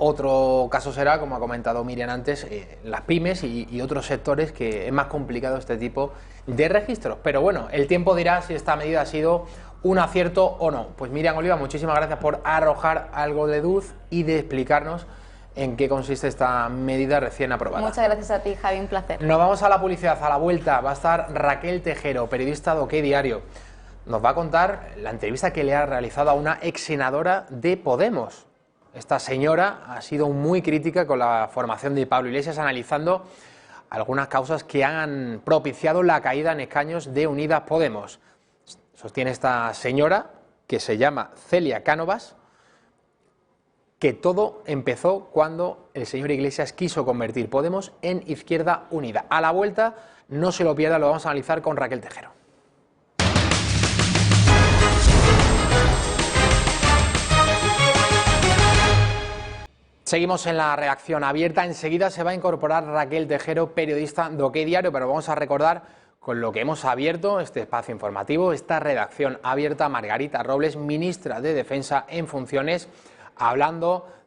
Otro caso será, como ha comentado Miriam antes, las pymes y otros sectores que es más complicado este tipo de registros. Pero bueno, el tiempo dirá si esta medida ha sido un acierto o no. Pues Miriam Oliva, muchísimas gracias por arrojar algo de luz y de explicarnos en qué consiste esta medida recién aprobada. Muchas gracias a ti, Javi, un placer. Nos vamos a la publicidad. A la vuelta va a estar Raquel Tejero, periodista de OK Diario. Nos va a contar la entrevista que le ha realizado a una ex senadora de Podemos. Esta señora ha sido muy crítica con la formación de Pablo Iglesias, analizando algunas causas que han propiciado la caída en escaños de Unidas Podemos. Sostiene esta señora, que se llama Celia Cánovas, que todo empezó cuando el señor Iglesias quiso convertir Podemos en Izquierda Unida. A la vuelta, no se lo pierda, lo vamos a analizar con Raquel Tejero. Seguimos en la redacción abierta. Enseguida se va a incorporar Raquel Tejero, periodista de OK Diario, pero vamos a recordar con lo que hemos abierto este espacio informativo, esta redacción abierta. Margarita Robles, ministra de Defensa en funciones,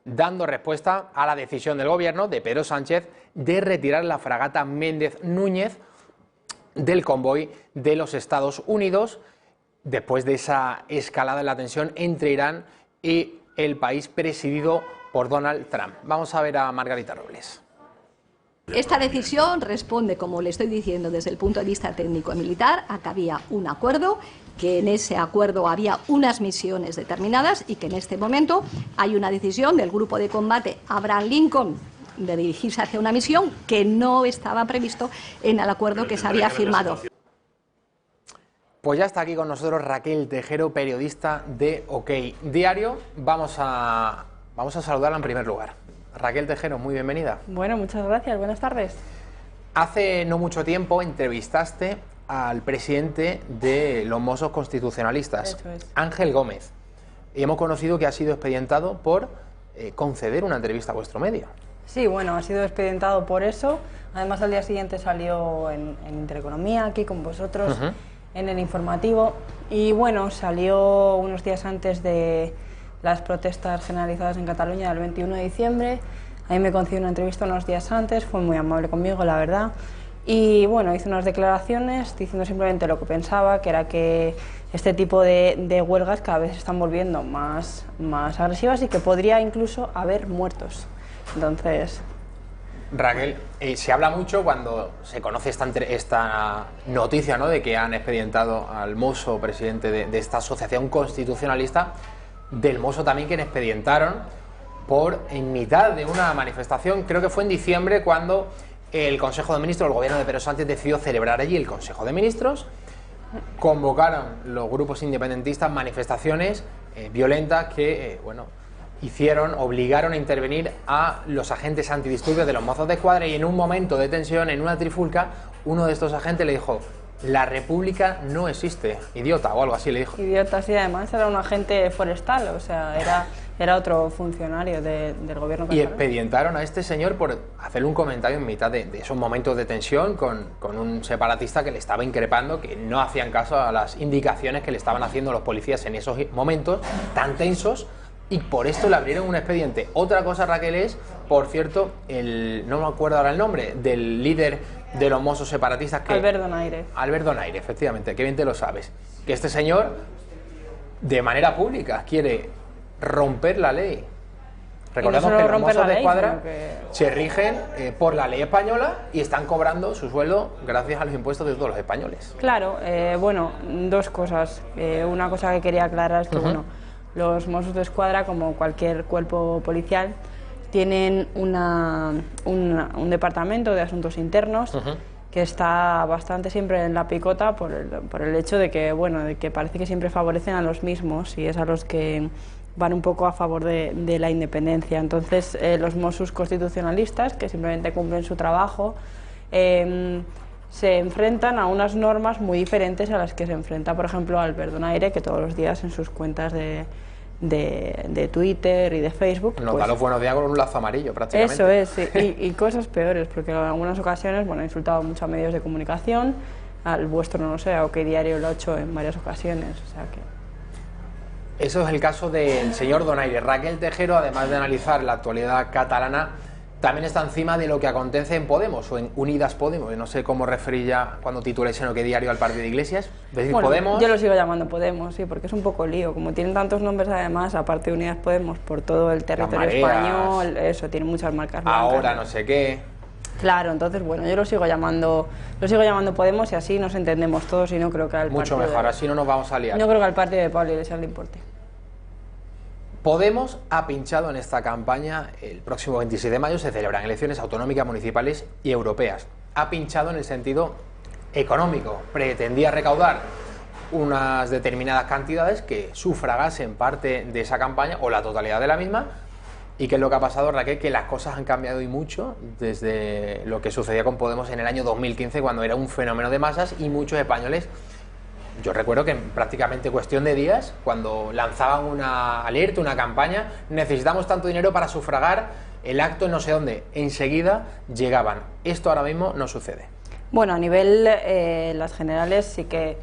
dando respuesta a la decisión del gobierno de Pedro Sánchez de retirar la fragata Méndez Núñez del convoy de los Estados Unidos después de esa escalada en la tensión entre Irán y el país presidido por Donald Trump. Vamos a ver a Margarita Robles. Esta decisión responde, como le estoy diciendo, desde el punto de vista técnico y militar, a que había un acuerdo, que en ese acuerdo había unas misiones determinadas y que en este momento hay una decisión del grupo de combate Abraham Lincoln de dirigirse hacia una misión que no estaba previsto en el acuerdo que se había firmado. Pues ya está aquí con nosotros Raquel Tejero, periodista de OK Diario. Vamos a saludarla en primer lugar. Raquel Tejero, muy bienvenida. Bueno, muchas gracias, buenas tardes. Hace no mucho tiempo entrevistaste al presidente de los Mossos Constitucionalistas, Ángel Gómez, y hemos conocido que ha sido expedientado por conceder una entrevista a vuestro medio. Sí, bueno, ha sido expedientado por eso. Además, al día siguiente salió en Intereconomía, aquí con vosotros, en el informativo. Y bueno, salió unos días antes de las protestas generalizadas en Cataluña del 21 de diciembre. A mí me concedió una entrevista unos días antes, fue muy amable conmigo, la verdad. Y bueno, hizo unas declaraciones diciendo simplemente lo que pensaba, que era que este tipo de huelgas cada vez se están volviendo más agresivas y que podría incluso haber muertos. Entonces... Raquel, se habla mucho cuando se conoce esta noticia, ¿no?, de que han expedientado al mozo presidente de esta asociación constitucionalista, del mozo también que expedientaron en mitad de una manifestación, creo que fue en diciembre, cuando el Consejo de Ministros, el gobierno de Pedro Sánchez decidió celebrar allí el Consejo de Ministros. Convocaron los grupos independentistas manifestaciones violentas que, obligaron a intervenir a los agentes antidisturbios de los Mossos de Escuadra, y en un momento de tensión, en una trifulca, uno de estos agentes le dijo: la República no existe, idiota, o algo así le dijo. Idiota, sí, además era un agente forestal, o sea, era otro funcionario del gobierno catalán. Y expedientaron a este señor por hacerle un comentario en mitad de esos momentos de tensión con un separatista que le estaba increpando, que no hacían caso a las indicaciones que le estaban haciendo los policías en esos momentos tan tensos, y por esto le abrieron un expediente. Otra cosa, Raquel, es, por cierto, no me acuerdo ahora el nombre, del líder de los Mossos separatistas, que Albert Donaire. Albert Donaire, efectivamente, que bien te lo sabes. Que este señor, de manera pública, quiere romper la ley. Recordemos que los Mossos de Escuadra se rigen por la ley española y están cobrando su sueldo gracias a los impuestos de todos los españoles. Claro, bueno, dos cosas. Una cosa que quería aclarar es que, bueno, los Mossos de Escuadra, como cualquier cuerpo policial, tienen un departamento de asuntos internos que está bastante siempre en la picota por el hecho de que, de que parece que siempre favorecen a los mismos, y es a los que van un poco a favor de la independencia. Entonces, los Mossos constitucionalistas, que simplemente cumplen su trabajo, se enfrentan a unas normas muy diferentes a las que se enfrenta, por ejemplo, Albert Donaire, que todos los días en sus cuentas de Twitter y de Facebook... Nos da los buenos días con un lazo amarillo, prácticamente. Eso es, sí. y cosas peores, porque en algunas ocasiones, bueno, ha insultado mucho a medios de comunicación, al vuestro no lo sé, a OK Diario lo ha hecho en varias ocasiones, o sea que... Eso es el caso del señor Donaire. Raquel Tejero, además de analizar la actualidad catalana, también está encima de lo que acontece en Podemos o en Unidas Podemos. No sé cómo referir ya cuando tituléis en OK Diario al partido de Iglesias. Decir bueno, Podemos. Yo lo sigo llamando Podemos, sí, porque es un poco lío. Como tienen tantos nombres además, aparte de Unidas Podemos, por todo el territorio español, eso, tiene muchas marcas blancas. Ahora no sé qué. Claro, entonces bueno, yo lo sigo llamando Podemos y así nos entendemos todos y no creo que al mucho mejor, así no nos vamos a liar. No creo que al partido de Pablo Iglesias le importe. Podemos ha pinchado en esta campaña. El próximo 26 de mayo se celebran elecciones autonómicas, municipales y europeas. Ha pinchado en el sentido económico. Pretendía recaudar unas determinadas cantidades que sufragasen parte de esa campaña o la totalidad de la misma. ¿Y qué es lo que ha pasado, Raquel? Que las cosas han cambiado y mucho desde lo que sucedía con Podemos en el año 2015, cuando era un fenómeno de masas y muchos españoles... Yo recuerdo que en prácticamente cuestión de días, cuando lanzaban una alerta, una campaña, necesitamos tanto dinero para sufragar el acto en no sé dónde, enseguida llegaban. Esto ahora mismo no sucede. Bueno, a nivel las generales sí que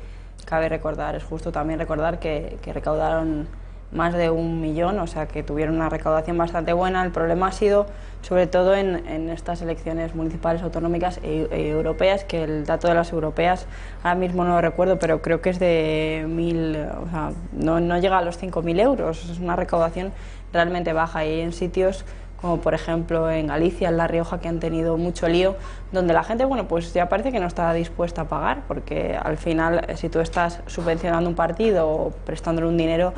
cabe recordar, es justo también recordar que recaudaron más de 1 millón, o sea que tuvieron una recaudación bastante buena. El problema ha sido sobre todo en estas elecciones municipales, autonómicas e europeas, que el dato de las europeas ahora mismo no lo recuerdo, pero creo que es de 1.000, o sea, no llega a los 5.000 euros, es una recaudación realmente baja. Y en sitios como por ejemplo en Galicia, en La Rioja, que han tenido mucho lío, donde la gente, bueno, pues ya parece que no está dispuesta a pagar, porque al final si tú estás subvencionando un partido o prestándole un dinero,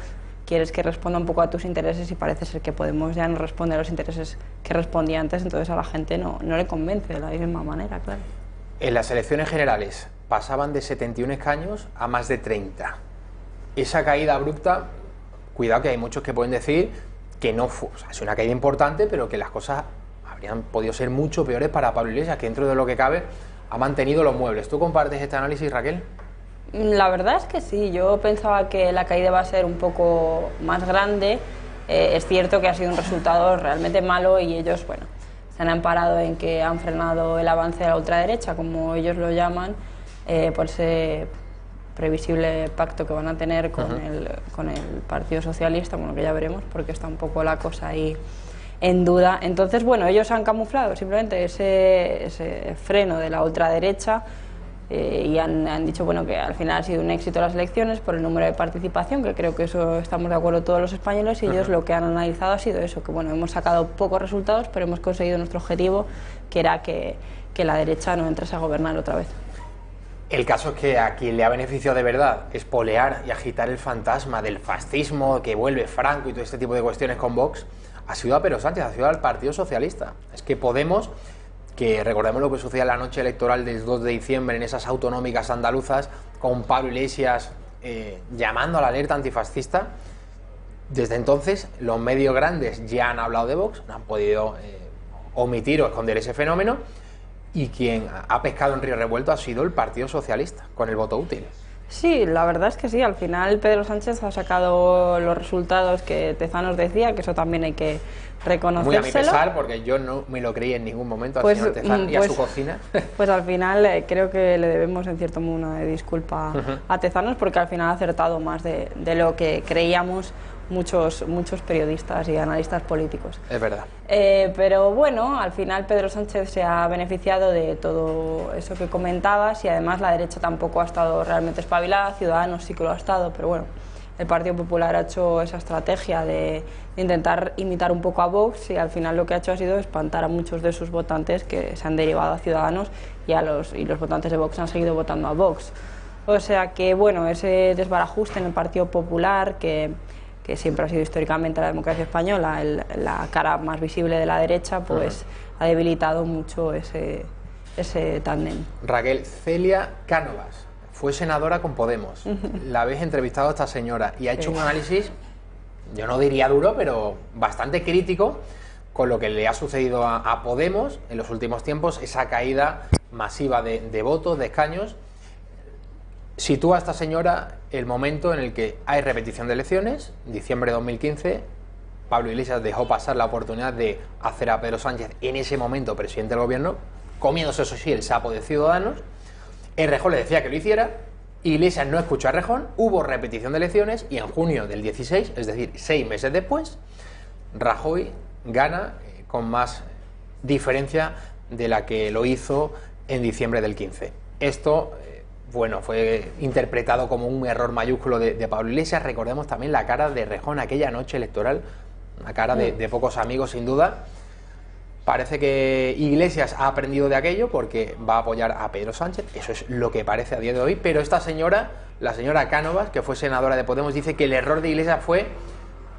quieres que responda un poco a tus intereses y parece ser que Podemos ya no responde a los intereses que respondía antes, entonces a la gente no le convence de la misma manera, claro. En las elecciones generales pasaban de 71 escaños a más de 30. Esa caída abrupta, cuidado que hay muchos que pueden decir que no fue, o sea, es una caída importante, pero que las cosas habrían podido ser mucho peores para Pablo Iglesias, que dentro de lo que cabe ha mantenido los muebles. ¿Tú compartes este análisis, Raquel? La verdad es que sí, yo pensaba que la caída va a ser un poco más grande. Es cierto que ha sido un resultado realmente malo y ellos, bueno, se han amparado en que han frenado el avance de la ultraderecha, como ellos lo llaman, por ese previsible pacto que van a tener con el Partido Socialista, bueno, que ya veremos, porque está un poco la cosa ahí en duda. Entonces, bueno, ellos han camuflado simplemente ese freno de la ultraderecha. Y han dicho, bueno, que al final ha sido un éxito las elecciones por el número de participación, que creo que eso estamos de acuerdo todos los españoles, y ellos lo que han analizado ha sido eso, que bueno, hemos sacado pocos resultados, pero hemos conseguido nuestro objetivo, que era que la derecha no entrase a gobernar otra vez. El caso es que a quien le ha beneficiado de verdad espolear y agitar el fantasma del fascismo, que vuelve Franco y todo este tipo de cuestiones con Vox, ha sido a Pedro Sánchez, ha sido al Partido Socialista. Es que Podemos, que recordemos lo que sucedía en la noche electoral del 2 de diciembre en esas autonómicas andaluzas, con Pablo Iglesias llamando a la alerta antifascista, desde entonces los medios grandes ya han hablado de Vox, no han podido omitir o esconder ese fenómeno, y quien ha pescado en río revuelto ha sido el Partido Socialista, con el voto útil. Sí, la verdad es que sí, al final Pedro Sánchez ha sacado los resultados que Tezanos decía, que eso también hay que reconocérselo. Muy a mi pesar, porque yo no me lo creí en ningún momento al señor Tezanos y a su cocina. Pues al final creo que le debemos en cierto modo una disculpa a Tezanos, porque al final ha acertado más de lo que creíamos muchos periodistas y analistas políticos. Es verdad. Pero bueno, al final Pedro Sánchez se ha beneficiado de todo eso que comentabas, y además la derecha tampoco ha estado realmente espabilada. Ciudadanos sí que lo ha estado, pero bueno, el Partido Popular ha hecho esa estrategia de intentar imitar un poco a Vox, y al final lo que ha hecho ha sido espantar a muchos de sus votantes que se han derivado a Ciudadanos, y los votantes de Vox han seguido votando a Vox. O sea que bueno, ese desbarajuste en el Partido Popular, que siempre ha sido históricamente la democracia española, la cara más visible de la derecha, pues ha debilitado mucho ese tándem. Raquel, Celia Cánovas fue senadora con Podemos. La habéis entrevistado a esta señora y ha hecho un análisis, yo no diría duro, pero bastante crítico con lo que le ha sucedido a Podemos en los últimos tiempos, esa caída masiva de votos, de escaños. Sitúa a esta señora el momento en el que hay repetición de elecciones, diciembre de 2015, Pablo Iglesias dejó pasar la oportunidad de hacer a Pedro Sánchez, en ese momento presidente del gobierno, comiéndose, eso sí, el sapo de Ciudadanos. Errejón le decía que lo hiciera, Iglesias no escuchó a Errejón, hubo repetición de elecciones y en junio del 16, es decir, 6 meses después, Rajoy gana con más diferencia de la que lo hizo en diciembre del 15. Esto, bueno, fue interpretado como un error mayúsculo de Pablo Iglesias. Recordemos también la cara de Errejón aquella noche electoral, una cara de pocos amigos, sin duda. Parece que Iglesias ha aprendido de aquello porque va a apoyar a Pedro Sánchez, eso es lo que parece a día de hoy, pero esta señora, la señora Cánovas, que fue senadora de Podemos, dice que el error de Iglesias fue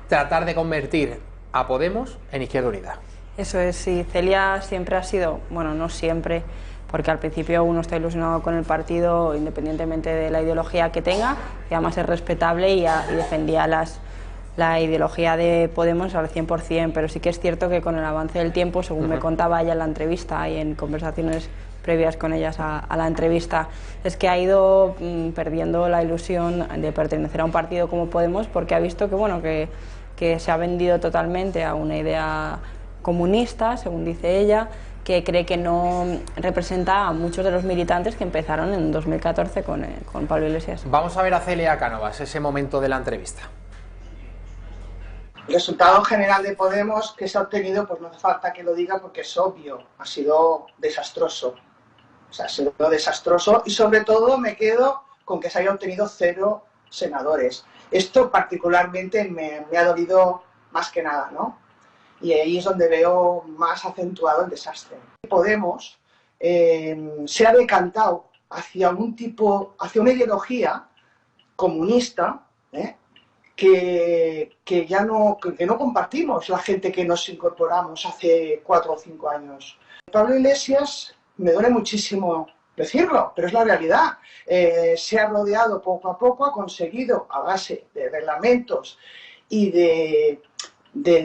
tratar de convertir a Podemos en Izquierda Unida. Eso es, sí, Celia siempre ha sido, bueno, no siempre, porque al principio uno está ilusionado con el partido independientemente de la ideología que tenga, y además es respetable y defendía la ideología de Podemos al 100%, pero sí que es cierto que con el avance del tiempo, según me contaba ella en la entrevista y en conversaciones previas con ellas a la entrevista, es que ha ido perdiendo la ilusión de pertenecer a un partido como Podemos, porque ha visto que, bueno, que se ha vendido totalmente a una idea comunista, según dice ella, que cree que no representa a muchos de los militantes que empezaron en 2014 con Pablo Iglesias. Vamos a ver a Celia Cánovas, ese momento de la entrevista. El resultado general de Podemos que se ha obtenido, pues no hace falta que lo diga porque es obvio, ha sido desastroso. O sea, ha sido desastroso y sobre todo me quedo con que se haya obtenido 0 senadores. Esto particularmente me ha dolido más que nada, ¿no? Y ahí es donde veo más acentuado el desastre. Podemos se ha decantado hacia hacia una ideología comunista, que no compartimos la gente que nos incorporamos hace 4 o 5 años. Pablo Iglesias, me duele muchísimo decirlo, pero es la realidad. Se ha rodeado poco a poco, ha conseguido, a base de reglamentos y de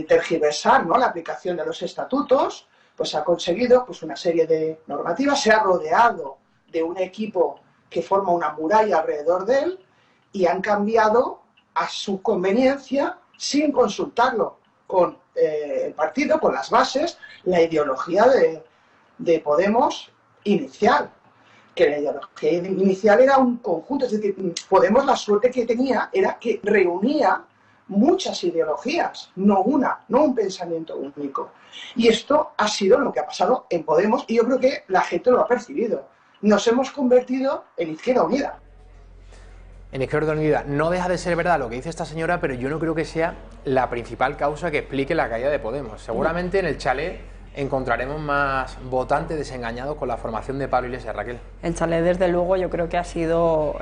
tergiversar, ¿no?, la aplicación de los estatutos, pues ha conseguido pues una serie de normativas, se ha rodeado de un equipo que forma una muralla alrededor de él y han cambiado a su conveniencia, sin consultarlo con el partido, con las bases, la ideología de Podemos inicial. Que la ideología inicial era un conjunto, es decir, Podemos la suerte que tenía era que reunía muchas ideologías, no un pensamiento único. Y esto ha sido lo que ha pasado en Podemos y yo creo que la gente lo ha percibido. Nos hemos convertido en Izquierda Unida. En Izquierda Unida no deja de ser verdad lo que dice esta señora, pero yo no creo que sea la principal causa que explique la caída de Podemos. Seguramente en el chalet encontraremos más votantes desengañados con la formación de Pablo Iglesias, Raquel. El chalet, desde luego, yo creo que ha sido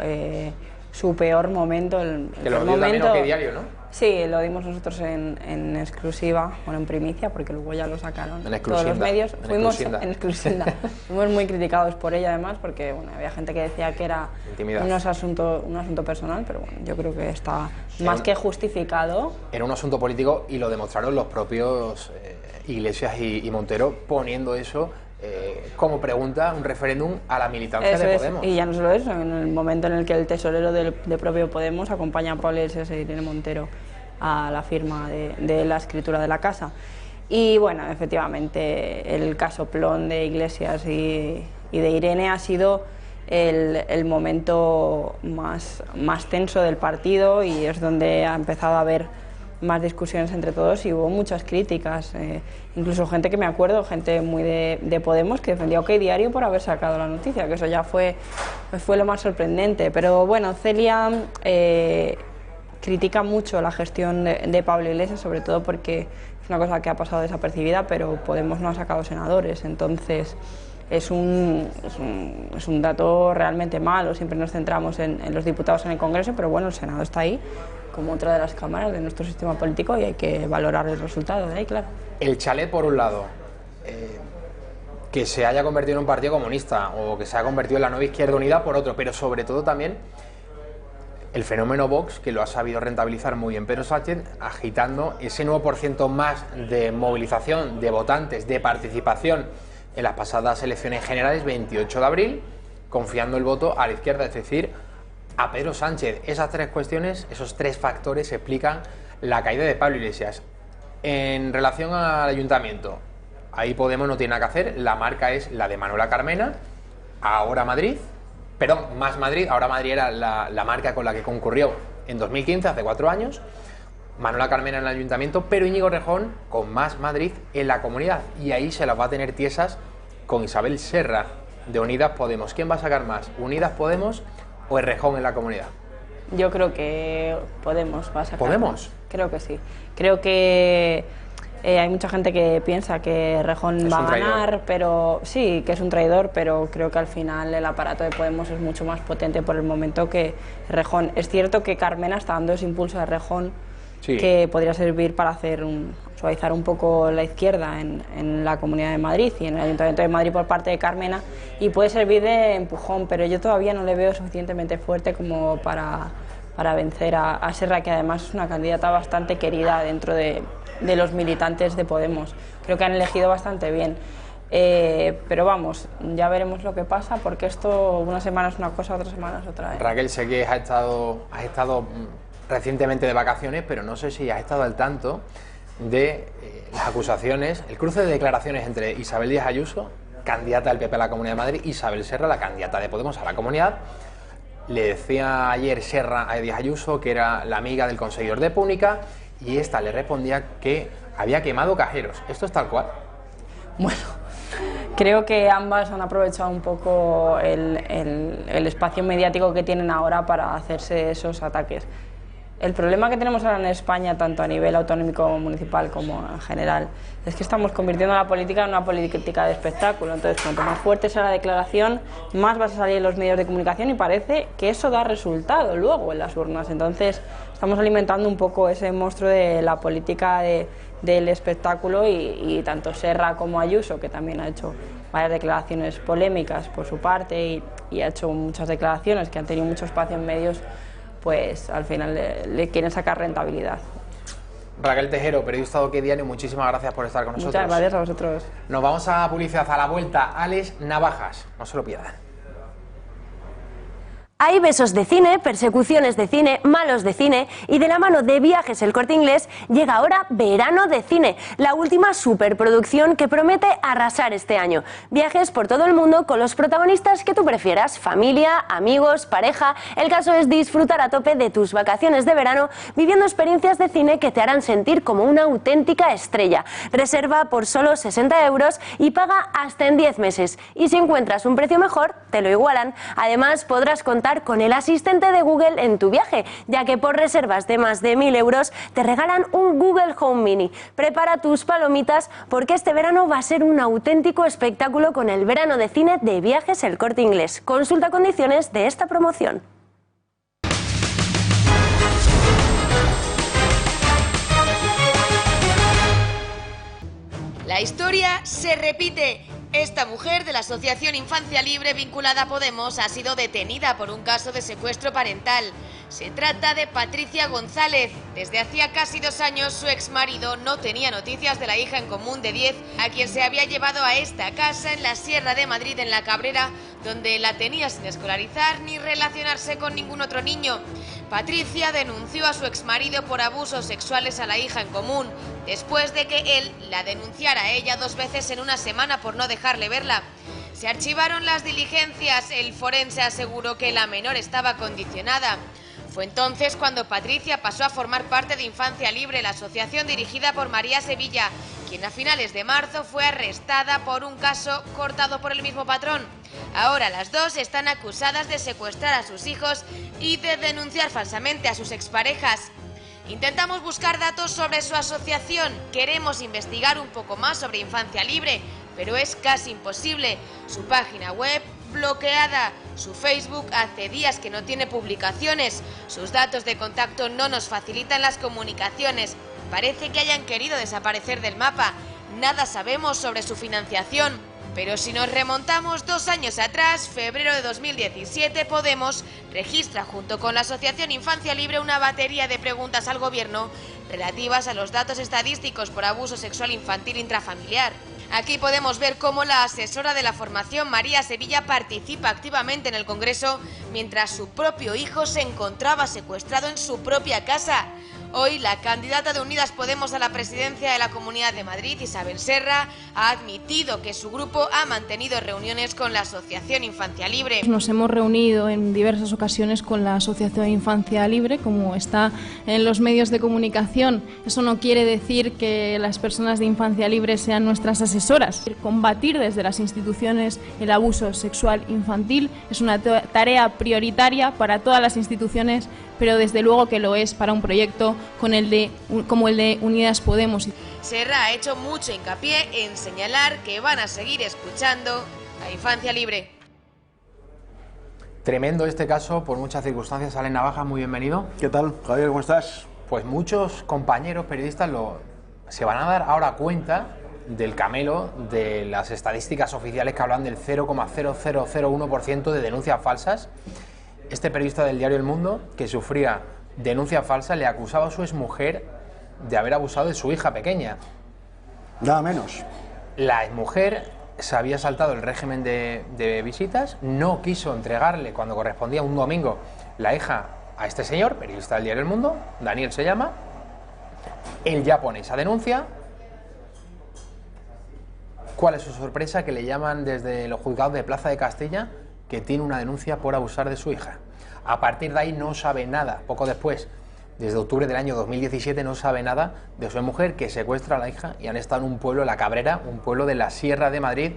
su peor momento. Que lo dio también OK Diario, ¿no? Sí, lo dimos nosotros en exclusiva, bueno, en primicia, porque luego ya lo sacaron en todos los medios. Fuimos en exclusiva. Fuimos muy criticados por ella, además, porque bueno, había gente que decía que era un asunto personal, pero bueno, yo creo que está más que justificado. Era un asunto político y lo demostraron los propios Iglesias y Montero, poniendo eso como pregunta, un referéndum a la militancia de Podemos. Y ya no solo eso, en el momento en el que el tesorero de propio Podemos acompaña a Pablo Iglesias e Irene Montero a la firma de la escritura de la casa. Y bueno, efectivamente, el casoplón de Iglesias y de Irene ha sido el momento más tenso del partido y es donde ha empezado a haber más discusiones entre todos y hubo muchas críticas, incluso gente que me acuerdo, gente muy de Podemos que defendía OK Diario por haber sacado la noticia, que eso ya fue lo más sorprendente. Pero bueno, Celia critica mucho la gestión de Pablo Iglesias, sobre todo porque es una cosa que ha pasado desapercibida, pero Podemos no ha sacado senadores, entonces es un dato realmente malo. Siempre nos centramos en los diputados en el Congreso, pero bueno, el Senado está ahí como otra de las cámaras de nuestro sistema político y hay que valorar el resultado de ahí, claro. El chalet, por un lado, que se haya convertido en un partido comunista o que se haya convertido en la nueva Izquierda Unida, por otro, pero sobre todo también el fenómeno Vox, que lo ha sabido rentabilizar muy bien Pedro Sánchez, agitando ese 9% más de movilización de votantes, de participación en las pasadas elecciones generales, 28 de abril, confiando el voto a la izquierda, es decir, a Pedro Sánchez. Esas tres cuestiones, esos tres factores explican la caída de Pablo Iglesias. En relación al ayuntamiento, ahí Podemos no tiene nada que hacer, la marca es la de Manuela Carmena, ahora Madrid, perdón, Más Madrid, ahora Madrid era la marca con la que concurrió en 2015, hace 4 años, Manuela Carmena en el ayuntamiento, pero Íñigo Errejón con Más Madrid en la comunidad, y ahí se las va a tener tiesas con Isabel Serra de Unidas Podemos. ¿Quién va a sacar más, Unidas Podemos o Errejón en la comunidad? Yo creo que Podemos va a sacar. ¿Podemos? Creo que sí. Creo que hay mucha gente que piensa que Errejón va a ganar, pero sí, que es un traidor, pero creo que al final el aparato de Podemos es mucho más potente por el momento que Errejón. Es cierto que Carmena está dando ese impulso a Errejón, sí, que podría servir para suavizar un poco la izquierda en la Comunidad de Madrid y en el Ayuntamiento de Madrid por parte de Carmena, y puede servir de empujón, pero yo todavía no le veo suficientemente fuerte como para vencer a Serra, que además es una candidata bastante querida dentro de los militantes de Podemos. Creo que han elegido bastante bien. Pero vamos, ya veremos lo que pasa, porque esto una semana es una cosa, otra semana es otra. Raquel, sé que has estado recientemente de vacaciones, pero no sé si has estado al tanto de las acusaciones, el cruce de declaraciones entre Isabel Díaz Ayuso, candidata del PP a la Comunidad de Madrid, y Isabel Serra, la candidata de Podemos a la Comunidad. Le decía ayer Serra a Díaz Ayuso que era la amiga del conseguidor de Púnica, y esta le respondía que había quemado cajeros. ¿Esto es tal cual? Bueno, creo que ambas han aprovechado un poco el espacio mediático que tienen ahora para hacerse esos ataques. El problema que tenemos ahora en España, tanto a nivel autonómico, municipal como en general, es que estamos convirtiendo la política en una política de espectáculo. Entonces, cuanto más fuerte sea la declaración, más vas a salir en los medios de comunicación, y parece que eso da resultado luego en las urnas. Entonces, estamos alimentando un poco ese monstruo de la política del espectáculo, y tanto Serra como Ayuso, que también ha hecho varias declaraciones polémicas por su parte y ha hecho muchas declaraciones que han tenido mucho espacio en medios, pues al final le quieren sacar rentabilidad. Raquel Tejero, periodista de OK Diario, muchísimas gracias por estar con nosotros. Muchas gracias a vosotros. Nos vamos a publicidad. A la vuelta, Alex Navajas, no se lo pierdan. Hay besos de cine, persecuciones de cine, malos de cine, y de la mano de Viajes El Corte Inglés llega ahora Verano de Cine, la última superproducción que promete arrasar este año. Viajes por todo el mundo con los protagonistas que tú prefieras, familia, amigos, pareja. El caso es disfrutar a tope de tus vacaciones de verano viviendo experiencias de cine que te harán sentir como una auténtica estrella. Reserva por solo 60 € y paga hasta en 10 meses. Y si encuentras un precio mejor, te lo igualan. Además, podrás contar con el asistente de Google en tu viaje, ya que por reservas de más de 1000 € te regalan un Google Home Mini. Prepara tus palomitas, porque este verano va a ser un auténtico espectáculo con el Verano de Cine de Viajes El Corte Inglés. Consulta condiciones de esta promoción. La historia se repite. Esta mujer de la Asociación Infancia Libre vinculada a Podemos ha sido detenida por un caso de secuestro parental. Se trata de Patricia González. Desde hacía casi 2 años su exmarido no tenía noticias de la hija en común de 10, a quien se había llevado a esta casa en la Sierra de Madrid, en La Cabrera, donde la tenía sin escolarizar ni relacionarse con ningún otro niño. Patricia denunció a su exmarido por abusos sexuales a la hija en común, después de que él la denunciara a ella 2 veces en una semana por no dejarle verla. Se archivaron las diligencias, el forense aseguró que la menor estaba condicionada. Fue entonces cuando Patricia pasó a formar parte de Infancia Libre, la asociación dirigida por María Sevilla, quien a finales de marzo fue arrestada por un caso cortado por el mismo patrón. Ahora las dos están acusadas de secuestrar a sus hijos y de denunciar falsamente a sus exparejas. Intentamos buscar datos sobre su asociación, queremos investigar un poco más sobre Infancia Libre, pero es casi imposible. Su página web bloqueada, su Facebook hace días que no tiene publicaciones, sus datos de contacto no nos facilitan las comunicaciones, parece que hayan querido desaparecer del mapa, nada sabemos sobre su financiación. Pero si nos remontamos 2 años atrás, febrero de 2017, Podemos registra junto con la Asociación Infancia Libre una batería de preguntas al Gobierno relativas a los datos estadísticos por abuso sexual infantil intrafamiliar. Aquí podemos ver cómo la asesora de la formación, María Sevilla, participa activamente en el Congreso mientras su propio hijo se encontraba secuestrado en su propia casa. Hoy, la candidata de Unidas Podemos a la presidencia de la Comunidad de Madrid, Isabel Serra, ha admitido que su grupo ha mantenido reuniones con la Asociación Infancia Libre. Nos hemos reunido en diversas ocasiones con la Asociación Infancia Libre, como está en los medios de comunicación. Eso no quiere decir que las personas de Infancia Libre sean nuestras asesoras. Combatir desde las instituciones el abuso sexual infantil es una tarea prioritaria para todas las instituciones, pero desde luego que lo es para un proyecto como el de Unidas Podemos. Serra ha hecho mucho hincapié en señalar que van a seguir escuchando a Infancia Libre. Tremendo este caso, por muchas circunstancias. Ale Navaja, muy bienvenido. ¿Qué tal, Javier? ¿Cómo estás? Pues muchos compañeros periodistas se van a dar ahora cuenta del camelo de las estadísticas oficiales que hablan del 0,0001% de denuncias falsas. Este periodista del diario El Mundo, que sufría denuncias falsas, le acusaba a su exmujer de haber abusado de su hija pequeña. Nada menos. La exmujer se había saltado el régimen de visitas, no quiso entregarle cuando correspondía un domingo la hija a este señor, periodista del diario El Mundo, Daniel se llama. Él ya pone esa denuncia. ¿Cuál es su sorpresa? Que le llaman desde los juzgados de Plaza de Castilla que tiene una denuncia por abusar de su hija. A partir de ahí no sabe nada. Poco después, desde octubre del año 2017, no sabe nada de su mujer, que secuestra a la hija, y han estado en un pueblo, La Cabrera, un pueblo de la Sierra de Madrid,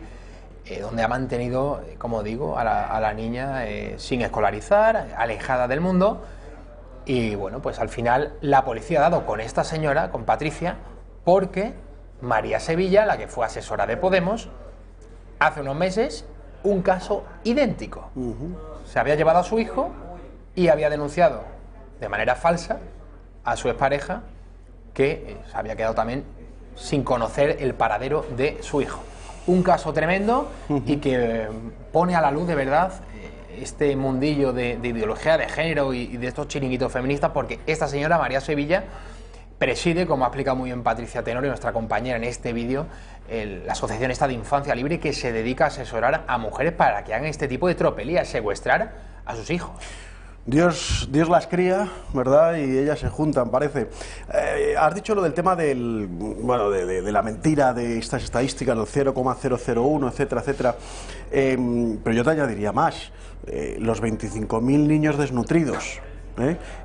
donde ha mantenido, como digo, a la niña sin escolarizar, alejada del mundo. Y bueno, pues al final la policía ha dado con esta señora, con Patricia, porque María Sevilla, la que fue asesora de Podemos, hace unos meses un caso idéntico. Se había llevado a su hijo y había denunciado de manera falsa a su expareja, que se había quedado también sin conocer el paradero de su hijo. Un caso tremendo y que pone a la luz de verdad este mundillo de ideología de género y de estos chiringuitos feministas, porque esta señora, María Sevilla, preside, como ha explicado muy bien Patricia Tenorio, nuestra compañera en este vídeo, la asociación esta de Infancia Libre, que se dedica a asesorar a mujeres para que hagan este tipo de tropelías, secuestrar a sus hijos. Dios las cría, ¿verdad? Y ellas se juntan, parece. Has dicho lo del tema de la mentira de estas estadísticas, del 0,001, etcétera, etcétera. Pero yo te añadiría más. Los 25.000 niños desnutridos,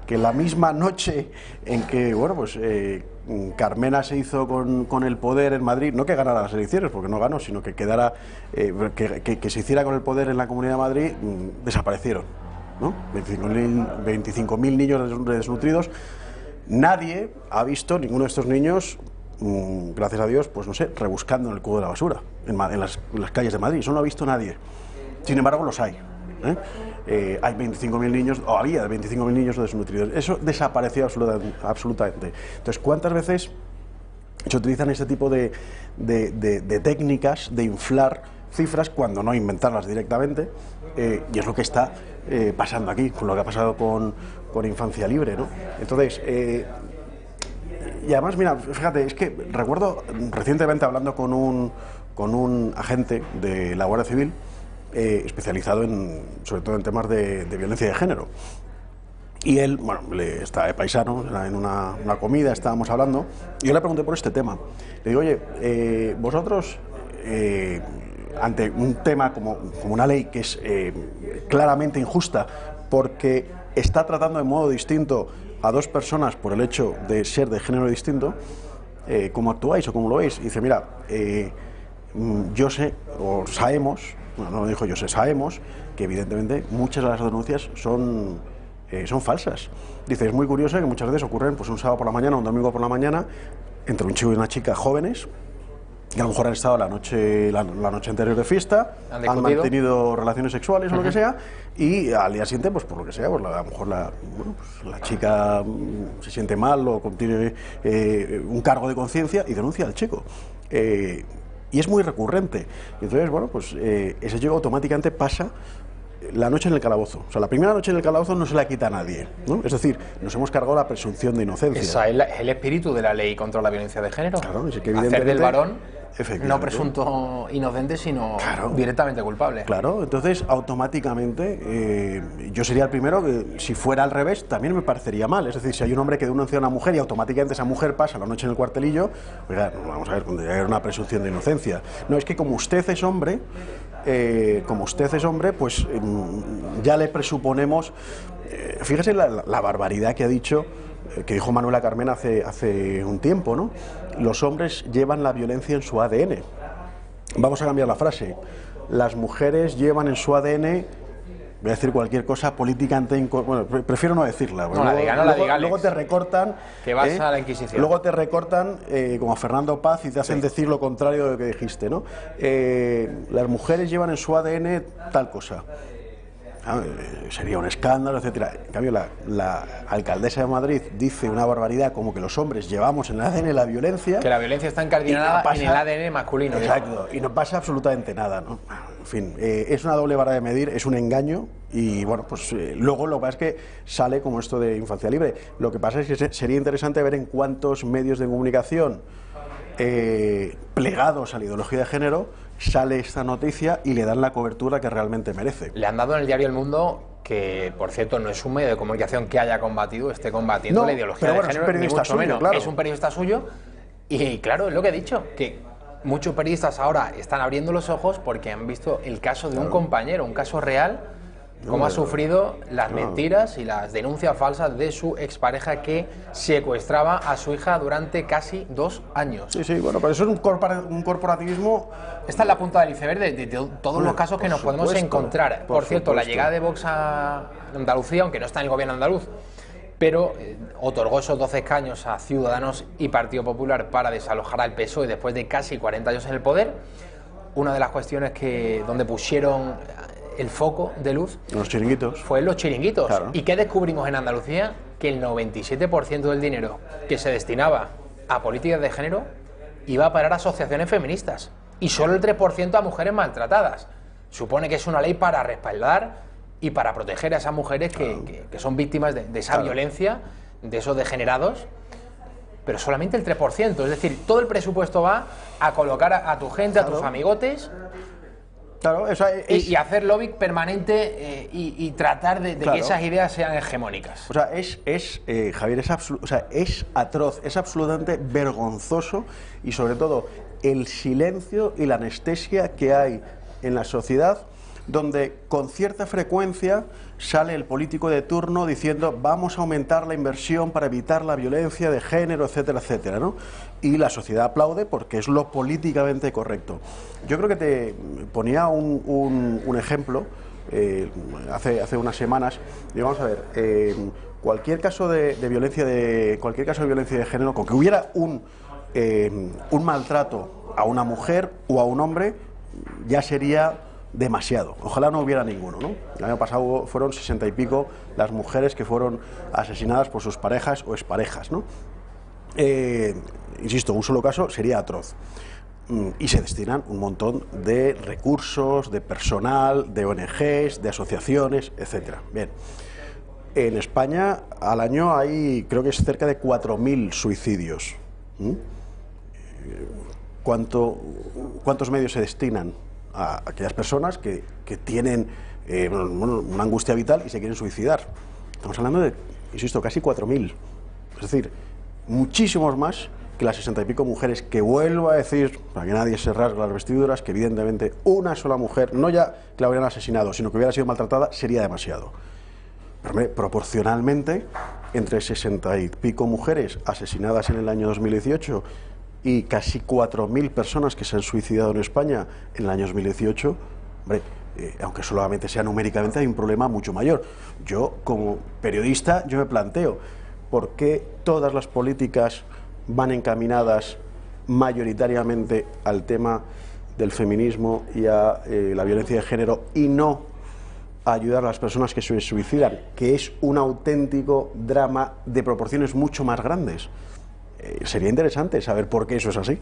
que la misma noche en que, bueno, pues Carmena se hizo con el poder en Madrid, no que ganara las elecciones, porque no ganó, sino que quedara, que se hiciera con el poder en la Comunidad de Madrid, desaparecieron, ¿no? 25.000 niños desnutridos. Nadie ha visto ninguno de estos niños, gracias a Dios, pues no sé, rebuscando en el cubo de la basura, en las calles de Madrid. Eso no ha visto nadie. Sin embargo, los hay. Hay 25.000 niños, o había 25.000 niños desnutridos. Eso desapareció absolutamente. Entonces, ¿cuántas veces se utilizan este tipo de técnicas de inflar cifras cuando no inventarlas directamente? Y es lo que está pasando aquí, con lo que ha pasado con Infancia Libre, ¿no? Entonces, y además, mira, fíjate, es que recuerdo recientemente hablando con un agente de la Guardia Civil, especializado sobre todo en temas de violencia de género. Y él, bueno, está de paisano, en una comida estábamos hablando, y yo le pregunté por este tema. Le digo, oye, vosotros, ante un tema como una ley que es claramente injusta, porque está tratando de modo distinto a dos personas por el hecho de ser de género distinto, ¿cómo actuáis o cómo lo veis? Y dice, mira, yo sé, o sabemos, bueno, no lo dijo yo sé, sabemos que evidentemente muchas de las denuncias son falsas. Dice, es muy curioso que muchas veces ocurren pues un sábado por la mañana, un domingo por la mañana, entre un chico y una chica jóvenes, que a lo mejor han estado la noche anterior de fiesta, han mantenido relaciones sexuales o lo que sea, y al día siguiente, pues por lo que sea, pues a lo mejor la chica se siente mal o tiene un cargo de conciencia y denuncia al chico. Y es muy recurrente. Y entonces, bueno, pues ese chico automáticamente pasa la noche en el calabozo. O sea, la primera noche en el calabozo no se la quita a nadie, ¿no? Es decir, nos hemos cargado la presunción de inocencia. Esa es el espíritu de la ley contra la violencia de género. Claro, es que hacer del varón no presunto inocente, sino directamente culpable. Claro, entonces automáticamente yo sería el primero que, si fuera al revés, también me parecería mal. Es decir, si hay un hombre que denuncia a una mujer y automáticamente esa mujer pasa la noche en el cuartelillo, oiga, vamos a ver, hay una presunción de inocencia. No, es que como usted es hombre, pues ya le presuponemos. Fíjese la barbaridad que ha dicho, que dijo Manuela Carmena hace un tiempo, ¿no? Los hombres llevan la violencia en su ADN. Vamos a cambiar la frase. Las mujeres llevan en su ADN, voy a decir cualquier cosa políticamente bueno, prefiero no decirla. No la diga, no la diga, Alex. Luego te recortan. Que vas a la Inquisición. Luego te recortan como a Fernando Paz y te hacen decir lo contrario de lo que dijiste, ¿no? Las mujeres llevan en su ADN tal cosa. Sería un escándalo, etcétera. En cambio, la alcaldesa de Madrid dice una barbaridad como que los hombres llevamos en el ADN la violencia. Que la violencia está encardinada en el ADN masculino. Exacto, y no pasa absolutamente nada, ¿no? En fin, es una doble vara de medir, es un engaño y bueno, pues luego lo que pasa es que sale como esto de infancia libre. Lo que pasa es que sería interesante ver en cuántos medios de comunicación plegados a la ideología de género sale esta noticia y le dan la cobertura que realmente merece. Le han dado en el diario El Mundo, que por cierto no es un medio de comunicación que haya combatido, esté combatiendo la ideología de género, ni mucho menos. Claro. Es un periodista suyo y claro, es lo que he dicho, que muchos periodistas ahora están abriendo los ojos porque han visto el caso de un compañero, un caso real, cómo ha sufrido las mentiras y las denuncias falsas de su expareja que secuestraba a su hija durante casi 2 años. Sí, bueno, pero eso es un corporativismo. Esta es la punta del iceberg de todos los casos que nos podemos encontrar. Por cierto, la llegada de Vox a Andalucía, aunque no está en el gobierno andaluz, pero otorgó esos 12 escaños a Ciudadanos y Partido Popular para desalojar al PSOE después de casi 40 años en el poder. Una de las cuestiones donde pusieron el foco de luz los chiringuitos. Fue los chiringuitos. Claro. ¿Y qué descubrimos en Andalucía? Que el 97% del dinero que se destinaba a políticas de género iba a parar a asociaciones feministas y solo el 3% a mujeres maltratadas. Supone que es una ley para respaldar y para proteger a esas mujeres que son víctimas de esa violencia, de esos degenerados, pero solamente el 3%. Es decir, todo el presupuesto va a colocar a tu gente, a tus amigotes. Claro, y hacer lobby permanente y tratar de que esas ideas sean hegemónicas. O sea, Javier, es atroz, es absolutamente vergonzoso y sobre todo el silencio y la anestesia que hay en la sociedad, donde con cierta frecuencia sale el político de turno diciendo vamos a aumentar la inversión para evitar la violencia de género, etcétera, etcétera, ¿no? Y la sociedad aplaude porque es lo políticamente correcto. Yo creo que te ponía un ejemplo hace unas semanas. Y vamos a ver, cualquier caso de violencia de género, con que hubiera un maltrato a una mujer o a un hombre, ya sería demasiado. Ojalá no hubiera ninguno, ¿no? El año pasado fueron 60 y pico las mujeres que fueron asesinadas por sus parejas o exparejas, ¿no? Insisto, un solo caso sería atroz. Y se destinan un montón de recursos, de personal, de ONGs, de asociaciones, etcétera. Bien. En España al año hay, creo que es cerca de 4.000 suicidios. ¿Cuántos medios se destinan a aquellas personas que tienen una angustia vital y se quieren suicidar? Estamos hablando de, insisto, casi 4.000. Es decir, muchísimos más que las 60 y pico mujeres, que vuelvo a decir, para que nadie se rasgue las vestiduras, que evidentemente una sola mujer, no ya que la hubieran asesinado, sino que hubiera sido maltratada, sería demasiado. Pero proporcionalmente, entre 60 y pico mujeres asesinadas en el año 2018 y casi 4.000 personas que se han suicidado en España en el año 2018, hombre, aunque solamente sea numéricamente, hay un problema mucho mayor. Yo, como periodista, yo me planteo, ¿por qué todas las políticas van encaminadas mayoritariamente al tema del feminismo y a la violencia de género y no a ayudar a las personas que se suicidan, que es un auténtico drama de proporciones mucho más grandes? Sería interesante saber por qué eso es así.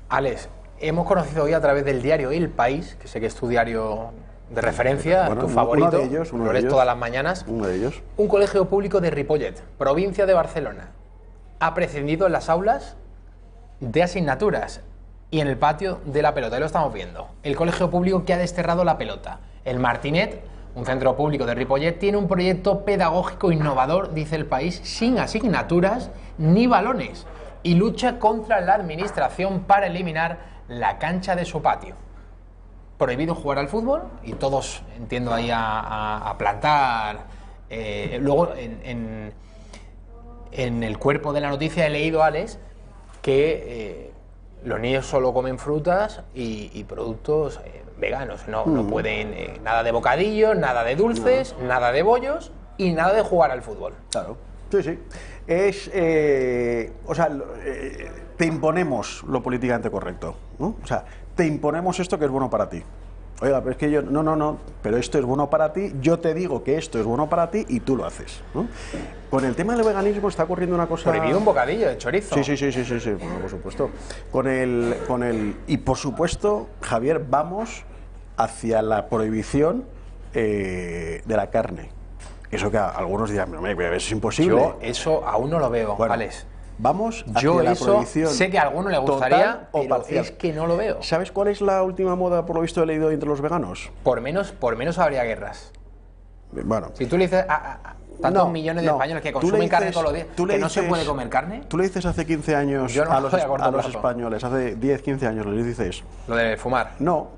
Alex, hemos conocido hoy a través del diario El País, que sé que es tu diario de referencia, bueno, tu favorito, uno de ellos, lo lees todas las mañanas. Uno de ellos. Un colegio público de Ripollet, provincia de Barcelona, ha prescindido en las aulas de asignaturas y en el patio de la pelota. Ahí lo estamos viendo. El colegio público que ha desterrado la pelota. El Martinet, un centro público de Ripollet, tiene un proyecto pedagógico innovador, dice El País, sin asignaturas ni balones, y lucha contra la administración para eliminar la cancha de su patio. Prohibido jugar al fútbol y todos, entiendo, ahí a plantar. Luego, en el cuerpo de la noticia he leído, Alex, que los niños solo comen frutas y productos veganos. No pueden nada de bocadillos, nada de dulces, nada de bollos y nada de jugar al fútbol. Claro. Sí, sí. Es, o sea, te imponemos lo políticamente correcto, ¿no? O sea, te imponemos esto que es bueno para ti. Oiga, pero es que yo, no, pero esto es bueno para ti, yo te digo que esto es bueno para ti y tú lo haces, ¿no? Con el tema del veganismo está ocurriendo una cosa... Prohibido un bocadillo de chorizo. Sí, bueno, por supuesto. Y por supuesto, Javier, vamos hacia la prohibición de la carne. Eso que algunos dirán, es imposible. Yo eso aún no lo veo, bueno, Alex. Vamos hacia la prohibición. Sé que a alguno le gustaría, pero parcial. Es que no lo veo. ¿Sabes cuál es la última moda, por lo visto, he leído entre los veganos? Por menos habría guerras. Bueno. Si tú le dices a tantos millones de españoles que consumen carne todos los días, que no se puede comer carne. Tú le dices hace 15 años a los españoles, hace 10, 15 años les dices... Lo de fumar. No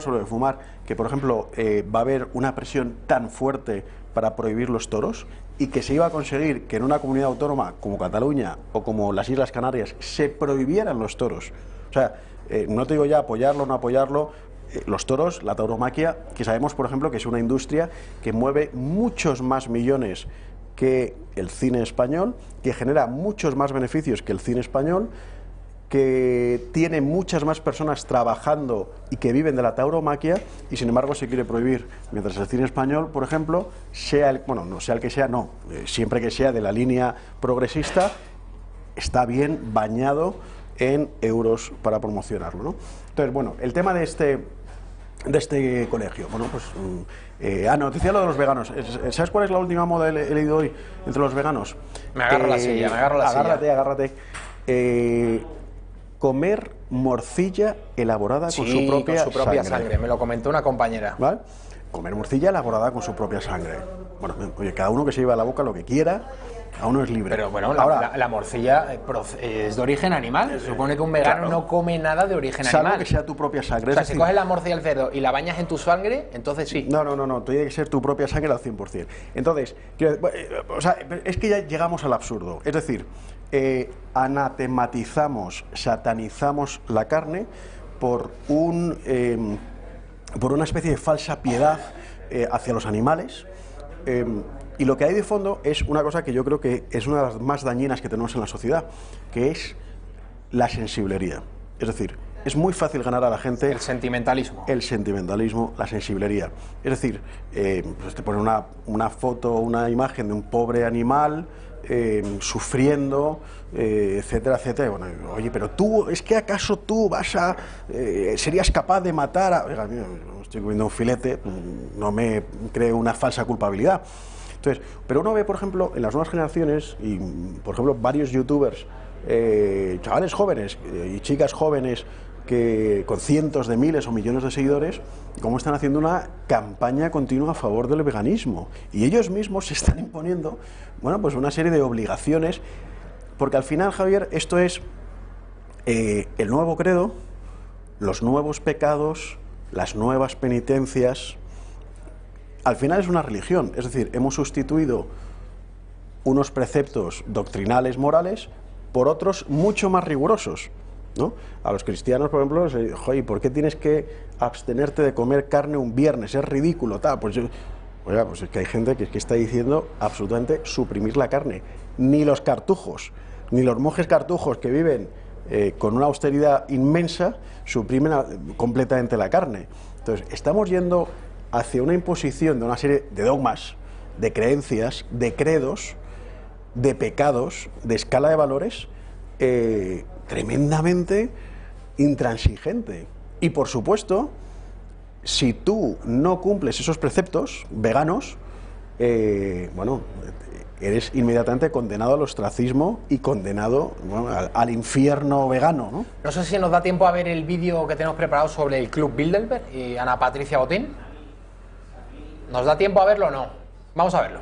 solo de fumar, que por ejemplo va a haber una presión tan fuerte para prohibir los toros y que se iba a conseguir que en una comunidad autónoma como Cataluña o como las Islas Canarias se prohibieran los toros. O sea, no te digo ya apoyarlo o no apoyarlo, los toros, la tauromaquia, que sabemos por ejemplo que es una industria que mueve muchos más millones que el cine español, que genera muchos más beneficios que el cine español, que tiene muchas más personas trabajando y que viven de la tauromaquia, y sin embargo se quiere prohibir, mientras el cine español, por ejemplo, sea el que sea, siempre que sea de la línea progresista, está bien bañado en euros para promocionarlo, ¿no? Entonces, bueno, el tema de este colegio, bueno, pues noticia lo de los veganos. ¿Sabes cuál es la última moda he leído hoy entre los veganos? Me agarro la silla. Agárrate. Comer morcilla elaborada con su propia sangre. Me lo comentó una compañera. ¿Vale? Comer morcilla elaborada con su propia sangre. Bueno, oye, cada uno que se lleve a la boca lo que quiera, cada uno es libre. Pero bueno, la morcilla es de origen animal. Se supone que un vegano no come nada de origen animal. Salvo que sea tu propia sangre. O sea, si coges la morcilla del cerdo y la bañas en tu sangre, entonces sí. No, tiene que ser tu propia sangre al 100%. Entonces, es que ya llegamos al absurdo. Es decir, anatematizamos, satanizamos la carne por una especie de falsa piedad hacia los animales, y lo que hay de fondo es una cosa que yo creo que es una de las más dañinas que tenemos en la sociedad, que es la sensiblería. Es decir, es muy fácil ganar a la gente... El sentimentalismo, la sensiblería. Es decir, pues te ponen una foto, una imagen de un pobre animal sufriendo, etcétera, etcétera. Bueno, oye, pero tú, ¿es que acaso tú serías capaz de matar a... Oiga, mira, estoy comiendo un filete, no me creo una falsa culpabilidad. Entonces, pero uno ve, por ejemplo, en las nuevas generaciones, y por ejemplo, varios youtubers, chavales jóvenes y chicas jóvenes, que con cientos de miles o millones de seguidores, cómo están haciendo una campaña continua a favor del veganismo, y ellos mismos se están imponiendo, bueno, pues una serie de obligaciones, porque al final, Javier, esto es el nuevo credo, los nuevos pecados, las nuevas penitencias. Al final es una religión, es decir, hemos sustituido unos preceptos doctrinales, morales, por otros mucho más rigurosos, ¿no? A los cristianos, por ejemplo, oye, ¿por qué tienes que abstenerte de comer carne un viernes? Es ridículo, tal. Pues es que hay gente que está diciendo absolutamente suprimir la carne. Ni los cartujos, ni los monjes cartujos que viven con una austeridad inmensa, suprimen completamente la carne. Entonces, estamos yendo hacia una imposición de una serie de dogmas, de creencias, de credos, de pecados, de escala de valores, tremendamente intransigente. Y por supuesto, si tú no cumples esos preceptos veganos, bueno, eres inmediatamente condenado al ostracismo y condenado, bueno, al infierno vegano, ¿no? No sé si nos da tiempo a ver el vídeo que tenemos preparado sobre el Club Bilderberg y Ana Patricia Botín. ¿Nos da tiempo a verlo o no? Vamos a verlo.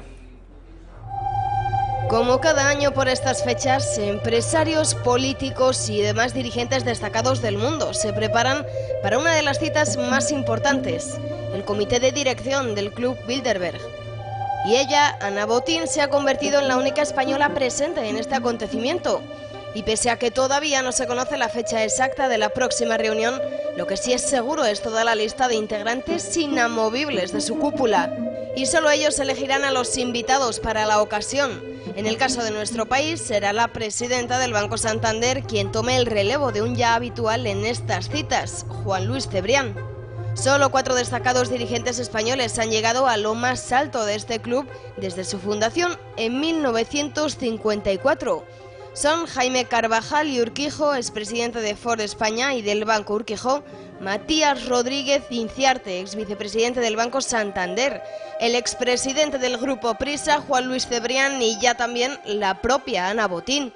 Como cada año por estas fechas, empresarios, políticos y demás dirigentes destacados del mundo se preparan para una de las citas más importantes, el comité de dirección del Club Bilderberg. Y ella, Ana Botín, se ha convertido en la única española presente en este acontecimiento. Y pese a que todavía no se conoce la fecha exacta de la próxima reunión, lo que sí es seguro es toda la lista de integrantes inamovibles de su cúpula. Y solo ellos elegirán a los invitados para la ocasión. En el caso de nuestro país, será la presidenta del Banco Santander quien tome el relevo de un ya habitual en estas citas, Juan Luis Cebrián. Solo 4 destacados dirigentes españoles han llegado a lo más alto de este club desde su fundación en 1954. Son Jaime Carvajal y Urquijo, expresidente de Ford España y del Banco Urquijo, Matías Rodríguez Inciarte, exvicepresidente del Banco Santander, el expresidente del Grupo Prisa, Juan Luis Cebrián, y ya también la propia Ana Botín.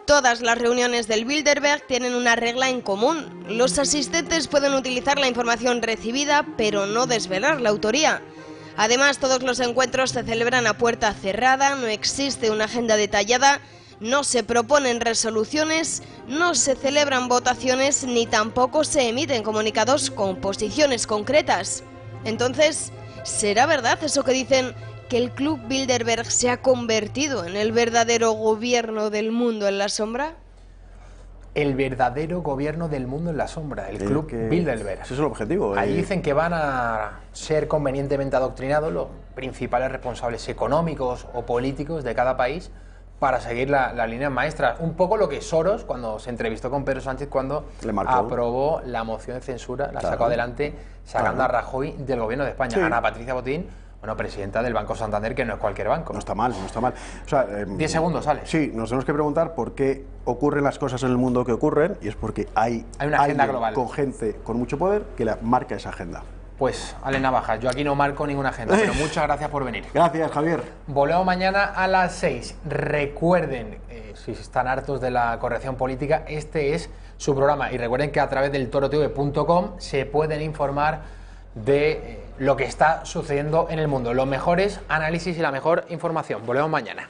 Todas las reuniones del Bilderberg tienen una regla en común. Los asistentes pueden utilizar la información recibida, pero no desvelar la autoría. Además, todos los encuentros se celebran a puerta cerrada, no existe una agenda detallada, no se proponen resoluciones, no se celebran votaciones ni tampoco se emiten comunicados con posiciones concretas. Entonces, ¿será verdad eso que dicen que el Club Bilderberg se ha convertido en el verdadero gobierno del mundo en la sombra? El verdadero gobierno del mundo en la sombra, el Club Bilderberg. Ese es el objetivo. Ahí dicen que van a ser convenientemente adoctrinados los principales responsables económicos o políticos de cada país para seguir las líneas maestras. Un poco lo que Soros, cuando se entrevistó con Pedro Sánchez, cuando aprobó la moción de censura, la sacó adelante, sacando a Rajoy del gobierno de España. Sí. Ana Patricia Botín, bueno, presidenta del Banco Santander, que no es cualquier banco. No está mal, no está mal. O sea, 10 segundos, sale. Sí, nos tenemos que preguntar por qué ocurren las cosas en el mundo que ocurren, y es porque hay una agenda global con gente con mucho poder que marca esa agenda. Pues, Ale Navajas, yo aquí no marco ninguna agenda, pero muchas gracias por venir. Gracias, Javier. Volvemos mañana a las 6. Recuerden, si están hartos de la corrección política, este es su programa. Y recuerden que a través del torotv.com se pueden informar de lo que está sucediendo en el mundo. Los mejores análisis y la mejor información. Volvemos mañana.